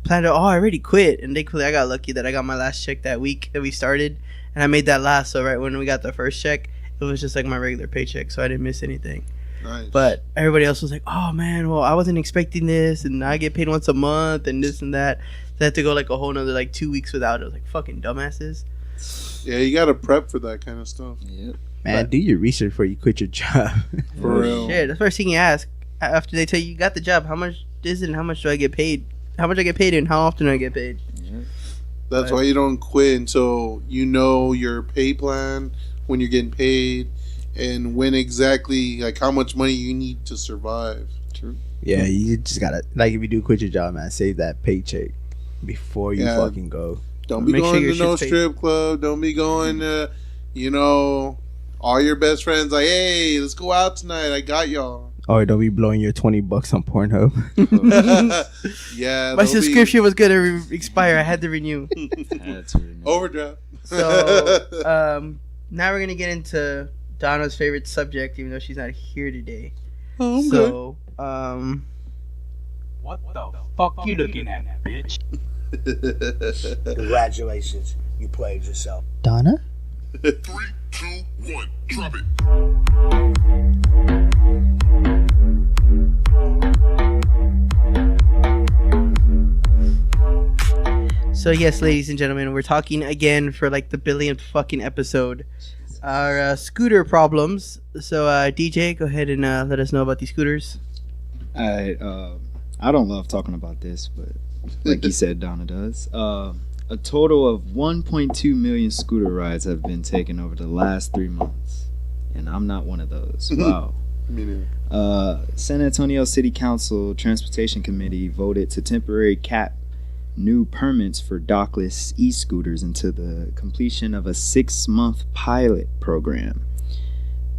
plan to. Oh, I already quit. And I got lucky that I got my last check that week that we started, and I made that last. So right when we got the first check, it was just like my regular paycheck, so I didn't miss anything. Nice. But everybody else was like, oh man, well, I wasn't expecting this, and I get paid once a month and this and that. So I had to go like a whole nother like 2 weeks without it. I was like, fucking dumbasses. Yeah, you gotta prep for that kind of stuff. Yep. Man, do your research before you quit your job. For real. Shit, that's the first thing you ask after they tell you got the job. How much is it and how much do I get paid? How much I get paid and how often do I get paid? Yep. That's why you don't quit until you know your pay plan, when you're getting paid, and when exactly, like how much money you need to survive. True. Yeah, you just gotta, like, if you do quit your job, man, save that paycheck before you Yeah. fucking go. Don't be Make sure going your to no shit's paid. strip club. Don't be going to, all your best friends like, hey, let's go out tonight. I got y'all. Or don't be blowing your $20 on Pornhub. Yeah. My don't be- subscription was gonna expire. I had to renew. That's weird. Overdraft. So now we're gonna get into Donna's favorite subject, even though she's not here today. Oh, okay. So What the fuck you looking at, bitch? Congratulations, you played yourself. Donna? 3, 2, 1, drop it. So yes, ladies and gentlemen, we're talking again for like the billionth fucking episode. Our scooter problems. So DJ, go ahead and let us know about these scooters. I don't love talking about this, but like you said, Donna does. A total of 1.2 million scooter rides have been taken over the last 3 months, and I'm not one of those. Wow. Me neither. San Antonio City Council Transportation Committee voted to temporarily cap new permits for dockless e-scooters until the completion of a 6-month pilot program.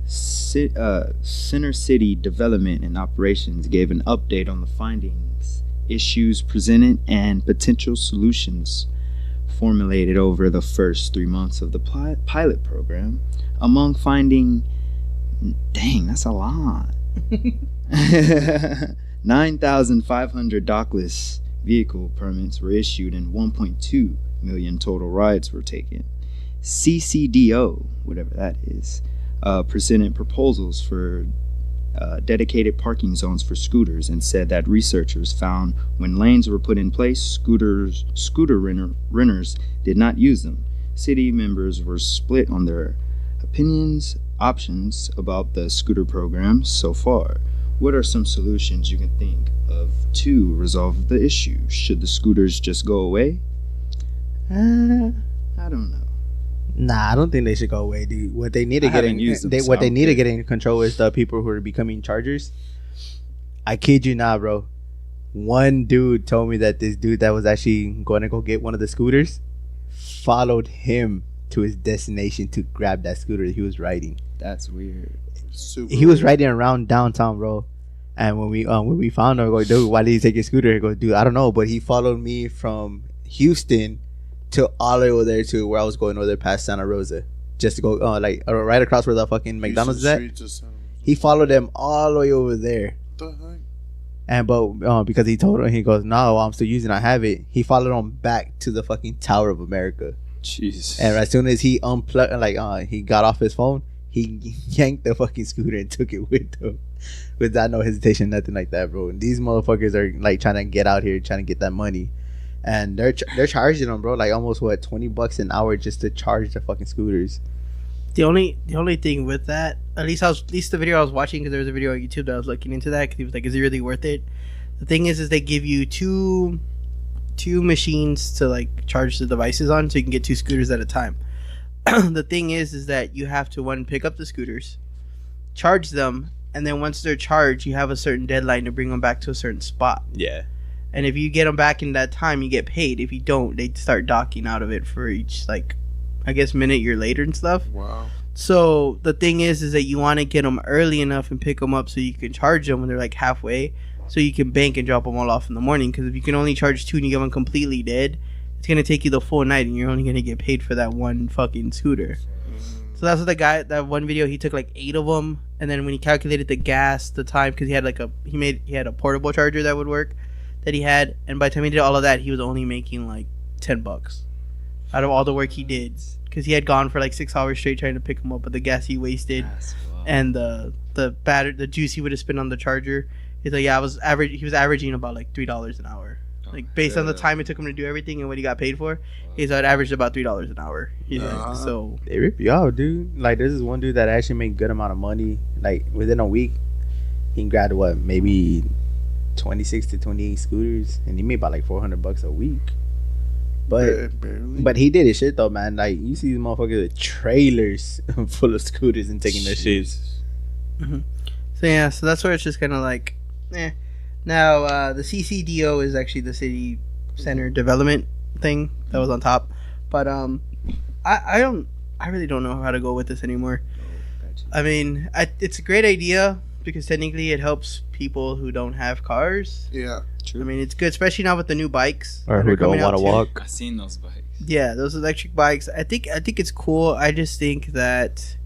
Center City Development and Operations gave an update on the findings, issues presented, and potential solutions formulated over the first 3 months of the pilot program. Among finding, dang, that's a lot. 9,500 dockless vehicle permits were issued and 1.2 million total rides were taken. CCDO, whatever that is, presented proposals for dedicated parking zones for scooters and said that researchers found when lanes were put in place, scooter renters did not use them. City members were split on their options about the scooter program so far. What are some solutions you can think of to resolve the issue? Should the scooters just go away? I don't know. Nah, I don't think they should go away, dude. What they need to get in control is the people who are becoming chargers. I kid you not, bro. One dude told me that this dude that was actually going to go get one of the scooters followed him to his destination to grab that scooter that he was riding. That's weird. He was riding around downtown, bro. And when we found him, I go, dude, why did he take his scooter? He goes, dude, I don't know, but he followed me from Houston to all the way over there to where I was going over there past Santa Rosa, just to go right across where the fucking McDonald's is at. He followed them all the way over there. What the heck? And because he told him, he goes, no, I'm still using it, I have it. He followed him back to the fucking Tower of America. Jesus. And as soon as he unplugged, he got off his phone, he yanked the fucking scooter and took it with him, without no hesitation, nothing like that, bro. And these motherfuckers are like trying to get out here, trying to get that money, and they're charging them, bro, like almost $20 an hour just to charge the fucking scooters. The only thing with that, at least the video I was watching, because there was a video on YouTube that I was looking into that, because he was like, is it really worth it? The thing is they give you two machines to like charge the devices on, so you can get 2 scooters at a time. The thing is that you have to pick up the scooters, charge them, and then once they're charged, you have a certain deadline to bring them back to a certain spot. Yeah. And if you get them back in that time, you get paid. If you don't, they start docking out of it for each, like, I guess, minute you're later and stuff. Wow. So the thing is that you want to get them early enough and pick them up so you can charge them when they're like halfway, so you can bank and drop them all off in the morning. Because if you can only charge 2 and you get them completely dead, it's gonna take you the full night, and you're only gonna get paid for that one fucking scooter. So that's what the guy, that one video, he took like 8 of them, and then when he calculated the gas, the time, because he had he had a portable charger that would work, that he had, and by the time he did all of that, he was only making like $10 out of all the work he did, because he had gone for like 6 hours straight trying to pick them up, but the gas he wasted, and the juice he would have spent on the charger, he's like, yeah, he was averaging about like $3 an hour. Like, based on the time it took him to do everything and what he got paid for, he's like, averaged about $3 an hour. He's like, so they rip you out, dude. Like, there's this one dude that actually made good amount of money. Like, within a week, he grabbed maybe 26 to 28 scooters, and he made about like $400 a week. But he did his shit though, man. Like, you see these motherfuckers with trailers full of scooters and taking their shit. Mm-hmm. So yeah, so that's where it's just kind of like, Now, the CCDO is actually the city center development thing that was on top, but I really don't know how to go with this anymore. I mean, it's a great idea because technically it helps people who don't have cars. Yeah, true. I mean, it's good, especially now with the new bikes or who don't want to walk. I've seen those bikes. Yeah, those electric bikes. I think it's cool. I just think that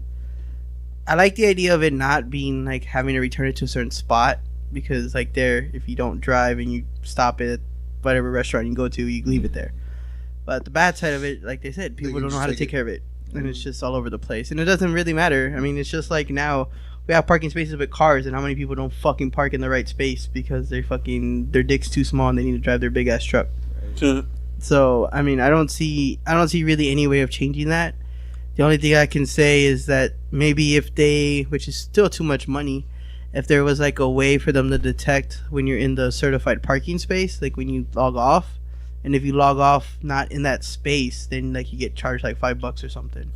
I like the idea of it not being like having to return it to a certain spot. Because like there, if you don't drive and you stop at whatever restaurant you go to, you leave it there. But the bad side of it, like they said, people don't know how to take care of it, and it's just all over the place. And it doesn't really matter. I mean, it's just like now we have parking spaces with cars, and how many people don't fucking park in the right space because their dick's too small and they need to drive their big ass truck. So I mean, I don't see really any way of changing that. The only thing I can say is that maybe if they, which is still too much money, if there was like a way for them to detect when you're in the certified parking space, like when you log off, and if you log off not in that space, then like you get charged like $5 or something.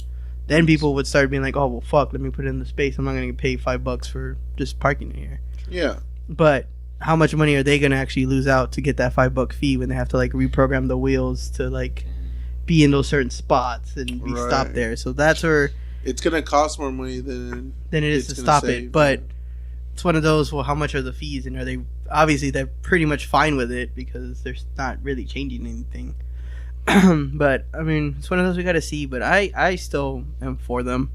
Then people would start being like, oh well, fuck, let me put it in the space. I'm not gonna pay $5 for just parking in here. Yeah. But how much money are they gonna actually lose out to get that $5 fee when they have to like reprogram the wheels to like be in those certain spots and be stopped there? So that's where it's gonna cost more money than it is to stop it. But it's one of those. Well, how much are the fees, and are they obviously they're pretty much fine with it because they're not really changing anything. But I mean, it's one of those we got to see. But I still am for them.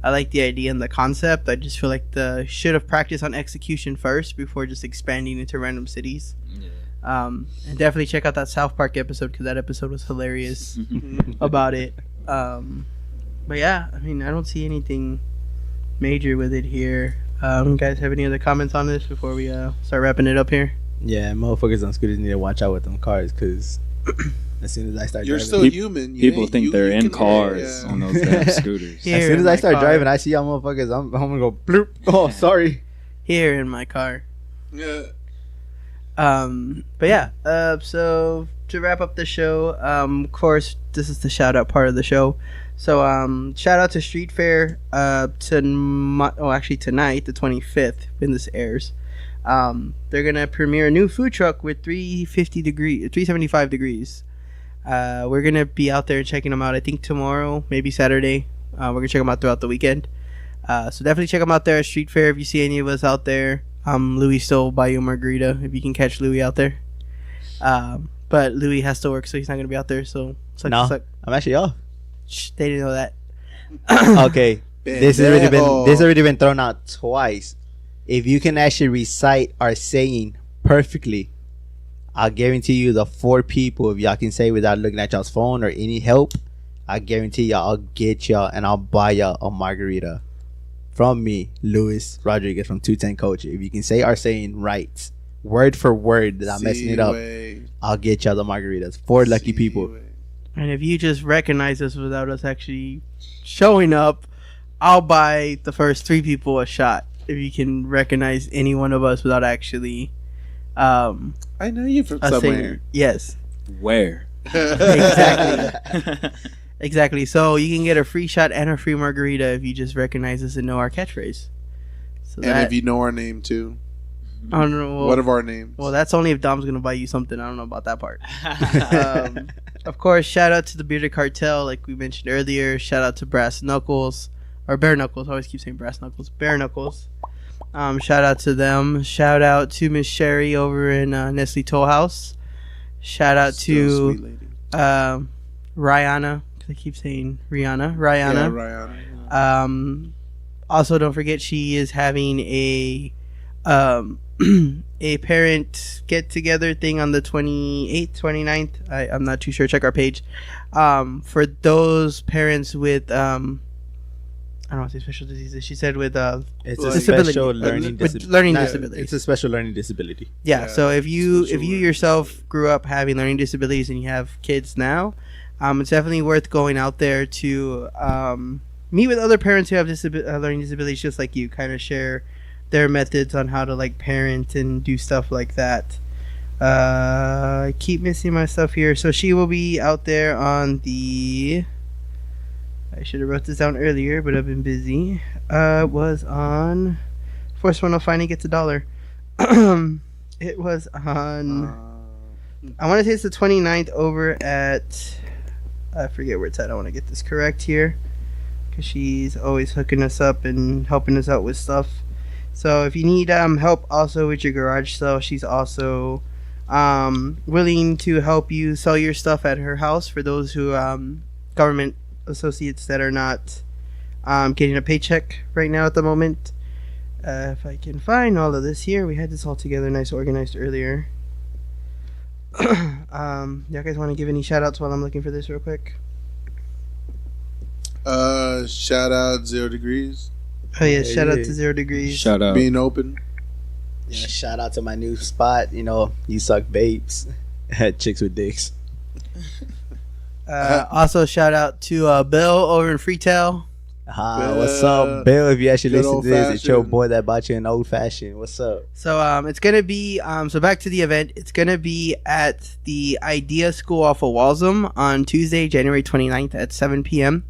I like the idea and the concept. I just feel like the should have practiced on execution first before just expanding into random cities. Yeah. And definitely check out that South Park episode because that episode was hilarious about it. But yeah, I mean, I don't see anything major with it here. Guys, have any other comments on this before we start wrapping it up here? Yeah, motherfuckers on scooters need to watch out with them cars because as soon as I start you're driving, still human. People think they're in cars on those damn scooters. As soon as I start driving, I see y'all motherfuckers. I'm gonna go bloop. Oh, sorry. Here in my car. Yeah. But yeah. So to wrap up the show, of course, this is the shout out part of the show. So shout out to Street Fair. Tonight, the 25th, when this airs. They're gonna premiere a new food truck with 375 degrees. We're gonna be out there checking them out. I think tomorrow, maybe Saturday. We're gonna check them out throughout the weekend. So definitely check them out there at Street Fair if you see any of us out there. Louis still will buy you a margarita if you can catch Louis out there. But Louis has to work, so he's not gonna be out there. So I'm actually off. Shh, they didn't know that. Okay, this has already been thrown out twice. If you can actually recite our saying perfectly, I'll guarantee you the 4 people, if y'all can say without looking at y'all's phone or any help, I guarantee y'all I'll get y'all and I'll buy y'all a margarita from me, Luis Rodriguez from 210 Culture. If you can say our saying right, word for word, without messing it up, I'll get y'all the margaritas. 4 lucky people. And if you just recognize us without us actually showing up, I'll buy the first 3 people a shot. If you can recognize any one of us without actually, I know you from somewhere. Yes. Where? Exactly. Exactly. So you can get a free shot and a free margarita if you just recognize us and know our catchphrase. So and if you know our name too. I don't know. What of our names? Well, that's only if Dom's gonna buy you something. I don't know about that part. Of course, shout out to the Bearded Cartel, like we mentioned earlier. Shout out to Brass Knuckles or Bare Knuckles. I always keep saying Brass Knuckles. Bare Knuckles. Shout out to them. Shout out to Miss Sherry over in Nestle Toll House. Shout out to Rihanna. I keep saying Rihanna. Yeah, Rihanna. Also, don't forget she is having a a parent get together thing on the 28th, 29th. I'm not too sure. Check our page. For those parents with I don't want to say special diseases. She said with it's a special learning disability. It's a special learning disability. Yeah. So if you yourself grew up having learning disabilities and you have kids now, it's definitely worth going out there to meet with other parents who have learning disabilities just like you. Kind of share their methods on how to like parent and do stuff like that. I keep missing my stuff here. So she will be out there on the. I should have wrote this down earlier, but I've been busy. Was on. First one I'll finally get to $1. It was on. I want to say it's the 29th over at. I forget where it's at. I want to get this correct here, because she's always hooking us up and helping us out with stuff. So if you need help also with your garage sale, she's also willing to help you sell your stuff at her house for those who government associates that are not getting a paycheck right now at the moment. If I can find all of this here, we had this all together nice organized earlier. Y'all guys want to give any shout outs while I'm looking for this real quick? Shout out 0 Degrees. Oh yeah, shout out to 0 Degrees. Shout out. Being open. Yeah, shout out to my new spot. You know, you suck babes. Chicks with dicks. Also, shout out to Bill over in Freetail. What's up, Bill? If you actually Good listen to this, it's your old-fashioned. boy that bought you an old fashioned. What's up? So it's gonna be so back to the event. It's gonna be at the Idea School off of Walsham on Tuesday, January 29th at 7 p.m.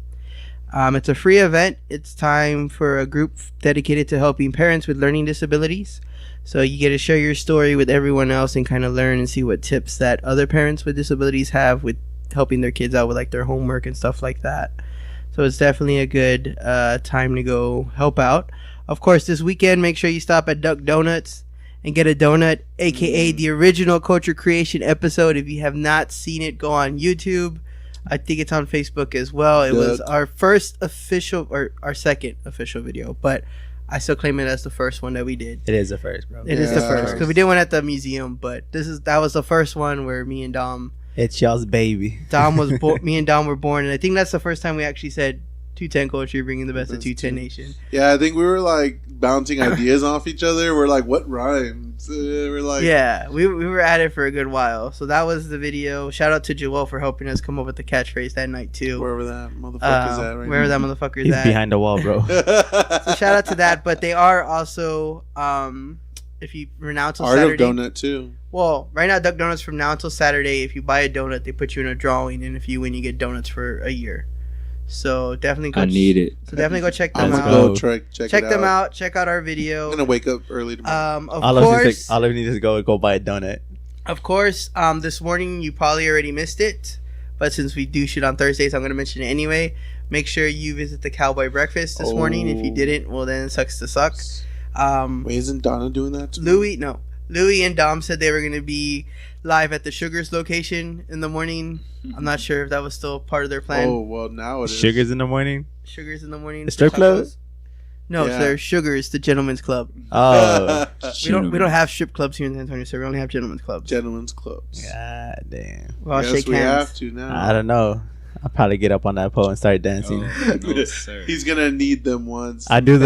It's a free event. It's time for a group dedicated to helping parents with learning disabilities. So you get to share your story with everyone else and kind of learn and see what tips that other parents with disabilities have with helping their kids out with like their homework and stuff like that. So it's definitely a good time to go help out. Of course, this weekend, make sure you stop at Duck Donuts and get a donut, aka the original Culture Creation episode. If you have not seen it, go on YouTube. I think it's on Facebook as well. It was our first official, or our second official video, but I still claim it as the first one that we did. It is the first, bro. It is the first, because we did one at the museum, but that was the first one where me and Dom. It's y'all's baby. Me and Dom were born, and I think that's the first time we actually said 210 Culture, bringing the best of 210 Nation. Yeah, I think we were like bouncing ideas off each other. We're like, what rhymes? We're like, yeah, we were at it for a good while. So that was the video. Shout out to Joel for helping us come up with the catchprase that night too. Wherever that motherfucker's at right wherever now. that motherfucker's He's at. behind the wall, bro. So shout out to that. But they are also if you from now until Art Saturday. of Donut too. Well, right now Duck Donuts from now until Saturday. If you buy a donut, they put you in a drawing, and if you win, you get donuts for a year. So definitely go. I need it. So definitely go check them Let's out. go. Check them out. Check out our video. I'm gonna wake up early tomorrow. Of course, all of you need to go buy a donut. Of course, this morning you probably already missed it, but since we do shoot on Thursdays, I'm going to mention it anyway. Make sure you visit the Cowboy Breakfast this morning. If you didn't, well then it sucks to suck. Wait, isn't Donna doing that too? Louis and Dom said they were going to be live at the Sugars location in the morning. I'm not sure if that was still part of their plan. Oh, well, now it is. Sugars in the morning? Sugars in the morning. The strip club? No, Yeah. they're Sugars, the gentleman's club. Oh. We don't have strip clubs here in San Antonio, so we only have gentlemen's clubs. Gentlemen's clubs. God damn. Well, I'll Yes, shake we hands. have to now. I don't know. I'll probably get up on that pole and start dancing. No, sir. He's gonna need them once. I'll be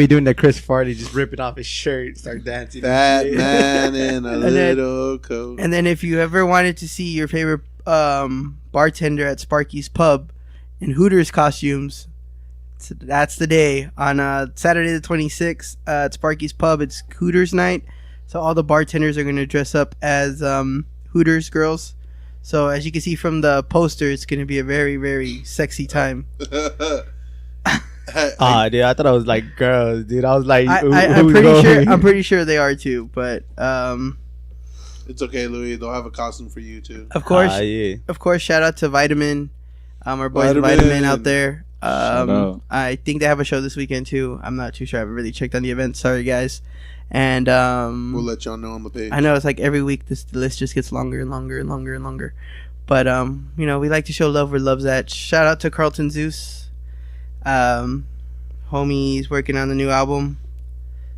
doing the Chris Farley, just ripping off his shirt, start dancing. Fat man in a little coat. And then if you ever wanted to see your favorite bartender at Sparky's Pub in Hooters costumes, so that's the day. On Saturday the 26th at Sparky's Pub, it's Hooters night. So all the bartenders are going to dress up as Hooters girls. So as you can see from the poster, it's going to be a very, very sexy time. Dude, I thought I was like girls, dude. I was like, I'm pretty sure they are too, but It's okay, Louis. They'll have a costume for you too. of course, yeah. of course, shout out to Vitamin, our boys Vitamin. Vitamin out there. Shout out. I think they have a show this weekend too. I'm not too sure. I haven't really checked on the event. Sorry, guys. And We'll let y'all know on the page. I know it's like every week the list just gets longer and longer and longer and longer. But we like to show love where love's at. Shout out to Carlton Zeus. Homie's working on the new album.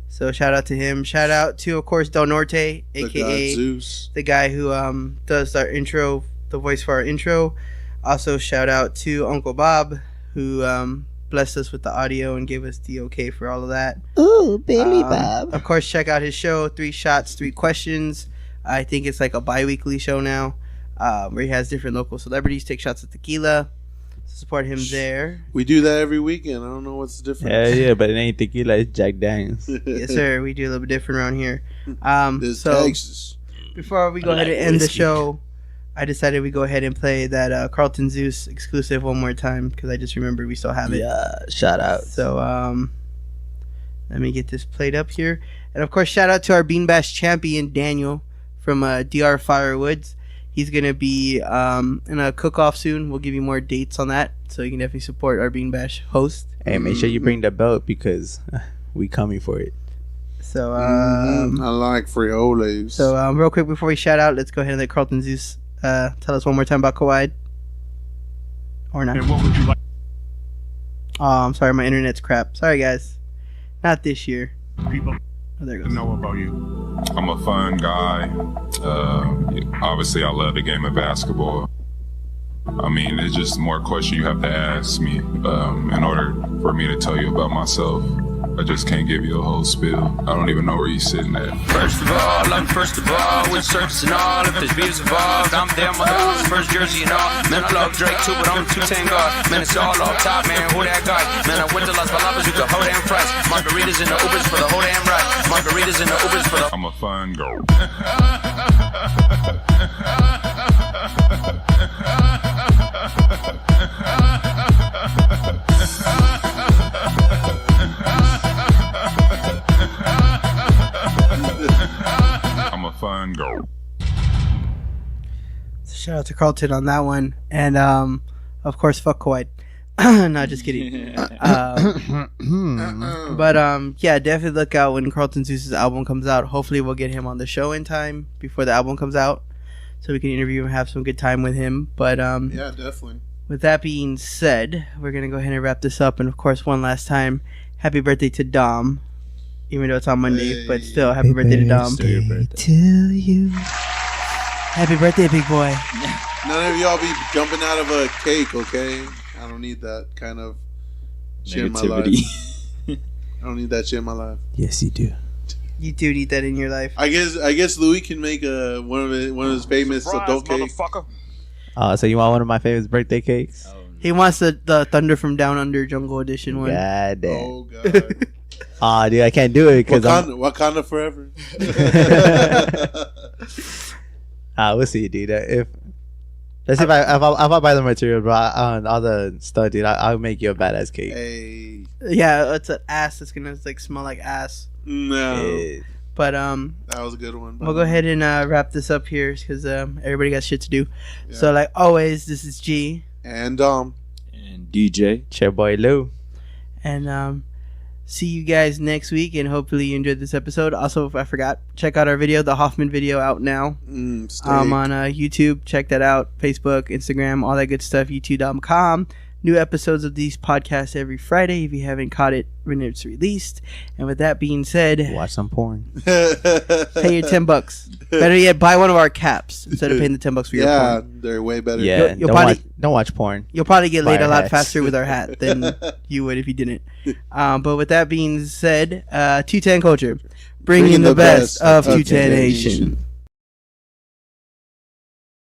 So shout out to him. Shout out to, of course, Del Norte, The aka God Zeus. the guy who does our intro, the voice for our intro. Also shout out to Uncle Bob, who blessed us with the audio and gave us the okay for all of that. Ooh, Billy Bob. Of course, check out his show, 3 Shots, 3 Questions. I think it's like a bi-weekly show now, where he has different local celebrities take shots of tequila. Support him there. We do that every weekend. I don't know what's the difference. Yeah, but it ain't tequila, it's Jack Daniels. Yes, sir. We do a little bit different around here. This So Texas. before we go ahead and end the show, I decided we go ahead and play that Carlton Zeus exclusive one more time because I just remembered we still have it. Yeah, shout out. So let me get this played up here. And of course, shout out to our Bean Bash champion Daniel from DR Firewoods. He's gonna be in a cook-off soon. We'll give you more dates on that, so you can definitely support our Bean Bash host. Hey, make sure you bring the belt because we coming for it. So I like Frioles. So real quick before we shout out, let's go ahead and let Carlton Zeus tell us one more time about Kawhi. Or not. And what would you like? Oh, I'm sorry, my internet's crap. Sorry, guys. Not this year. People Oh, there it to goes. know about you. I'm a fun guy. Obviously, I love the game of basketball. I mean, it's just more questions you have to ask me in order for me to tell you about myself. I just can't give you a whole spill. I don't even know where you sitting at. First of all, I'm first of all, with circus and all. If there's views involved, I'm there, my dog, first jersey and all. Man, I love Drake too, but I'm a 210 guard. Man, it's all off top, man, who that guy? Man, I went to Las Palabras with the whole damn price. Margaritas in the Ubers for the whole damn ride. Margaritas in the Ubers for the... I'm a fun girl. I'm a fun girl. Shout out to Carlton on that one, and of course, fuck Kawhi. No, just kidding. But yeah, definitely look out when Carlton Zeus's album comes out. Hopefully, we'll get him on the show in time before the album comes out, so we can interview and have some good time with him. But yeah, definitely. With that being said, we're gonna go ahead and wrap this up. And of course, one last time, happy birthday to Dom. Even though it's on Monday, but still, happy birthday to Dom. To you. Happy birthday, big boy. None of y'all be jumping out of a cake, okay? I don't need that kind of shit in my life. I don't need that shit in my life. Yes, you do. You do need that in your life. I guess Louis can make one of his famous adult cakes. So you want one of my famous birthday cakes? He wants the Thunder from Down Under Jungle Edition one. God damn. Oh god. Dude, I can't do it because Wakanda forever. We'll see, dude. If I buy the material, bro, all the stuff, dude, I'll make you a badass cake. Hey. Yeah, it's an ass that's gonna smell like ass. No. Yeah. But that was a good one. We'll go ahead and wrap this up here because everybody got shit to do. Yeah. So like always, this is G and Dom and DJ. It's your boy Lou. And see you guys next week, and hopefully you enjoyed this episode. Also, if I forgot, check out our video, the Hoffman video, out now on YouTube. Check that out. Facebook, Instagram, all that good stuff. YouTube.com. New episodes of these podcasts every Friday if you haven't caught it when it's released. And with that being said, watch some porn. Pay your $10. Better yet, buy one of our caps instead of paying the $10 for your porn. Yeah, they're way better. Yeah, don't watch porn. You'll probably get laid a lot hats. faster with our hat than you would if you didn't. But with that being said, 210 Culture, bringing the best of 210 Nation.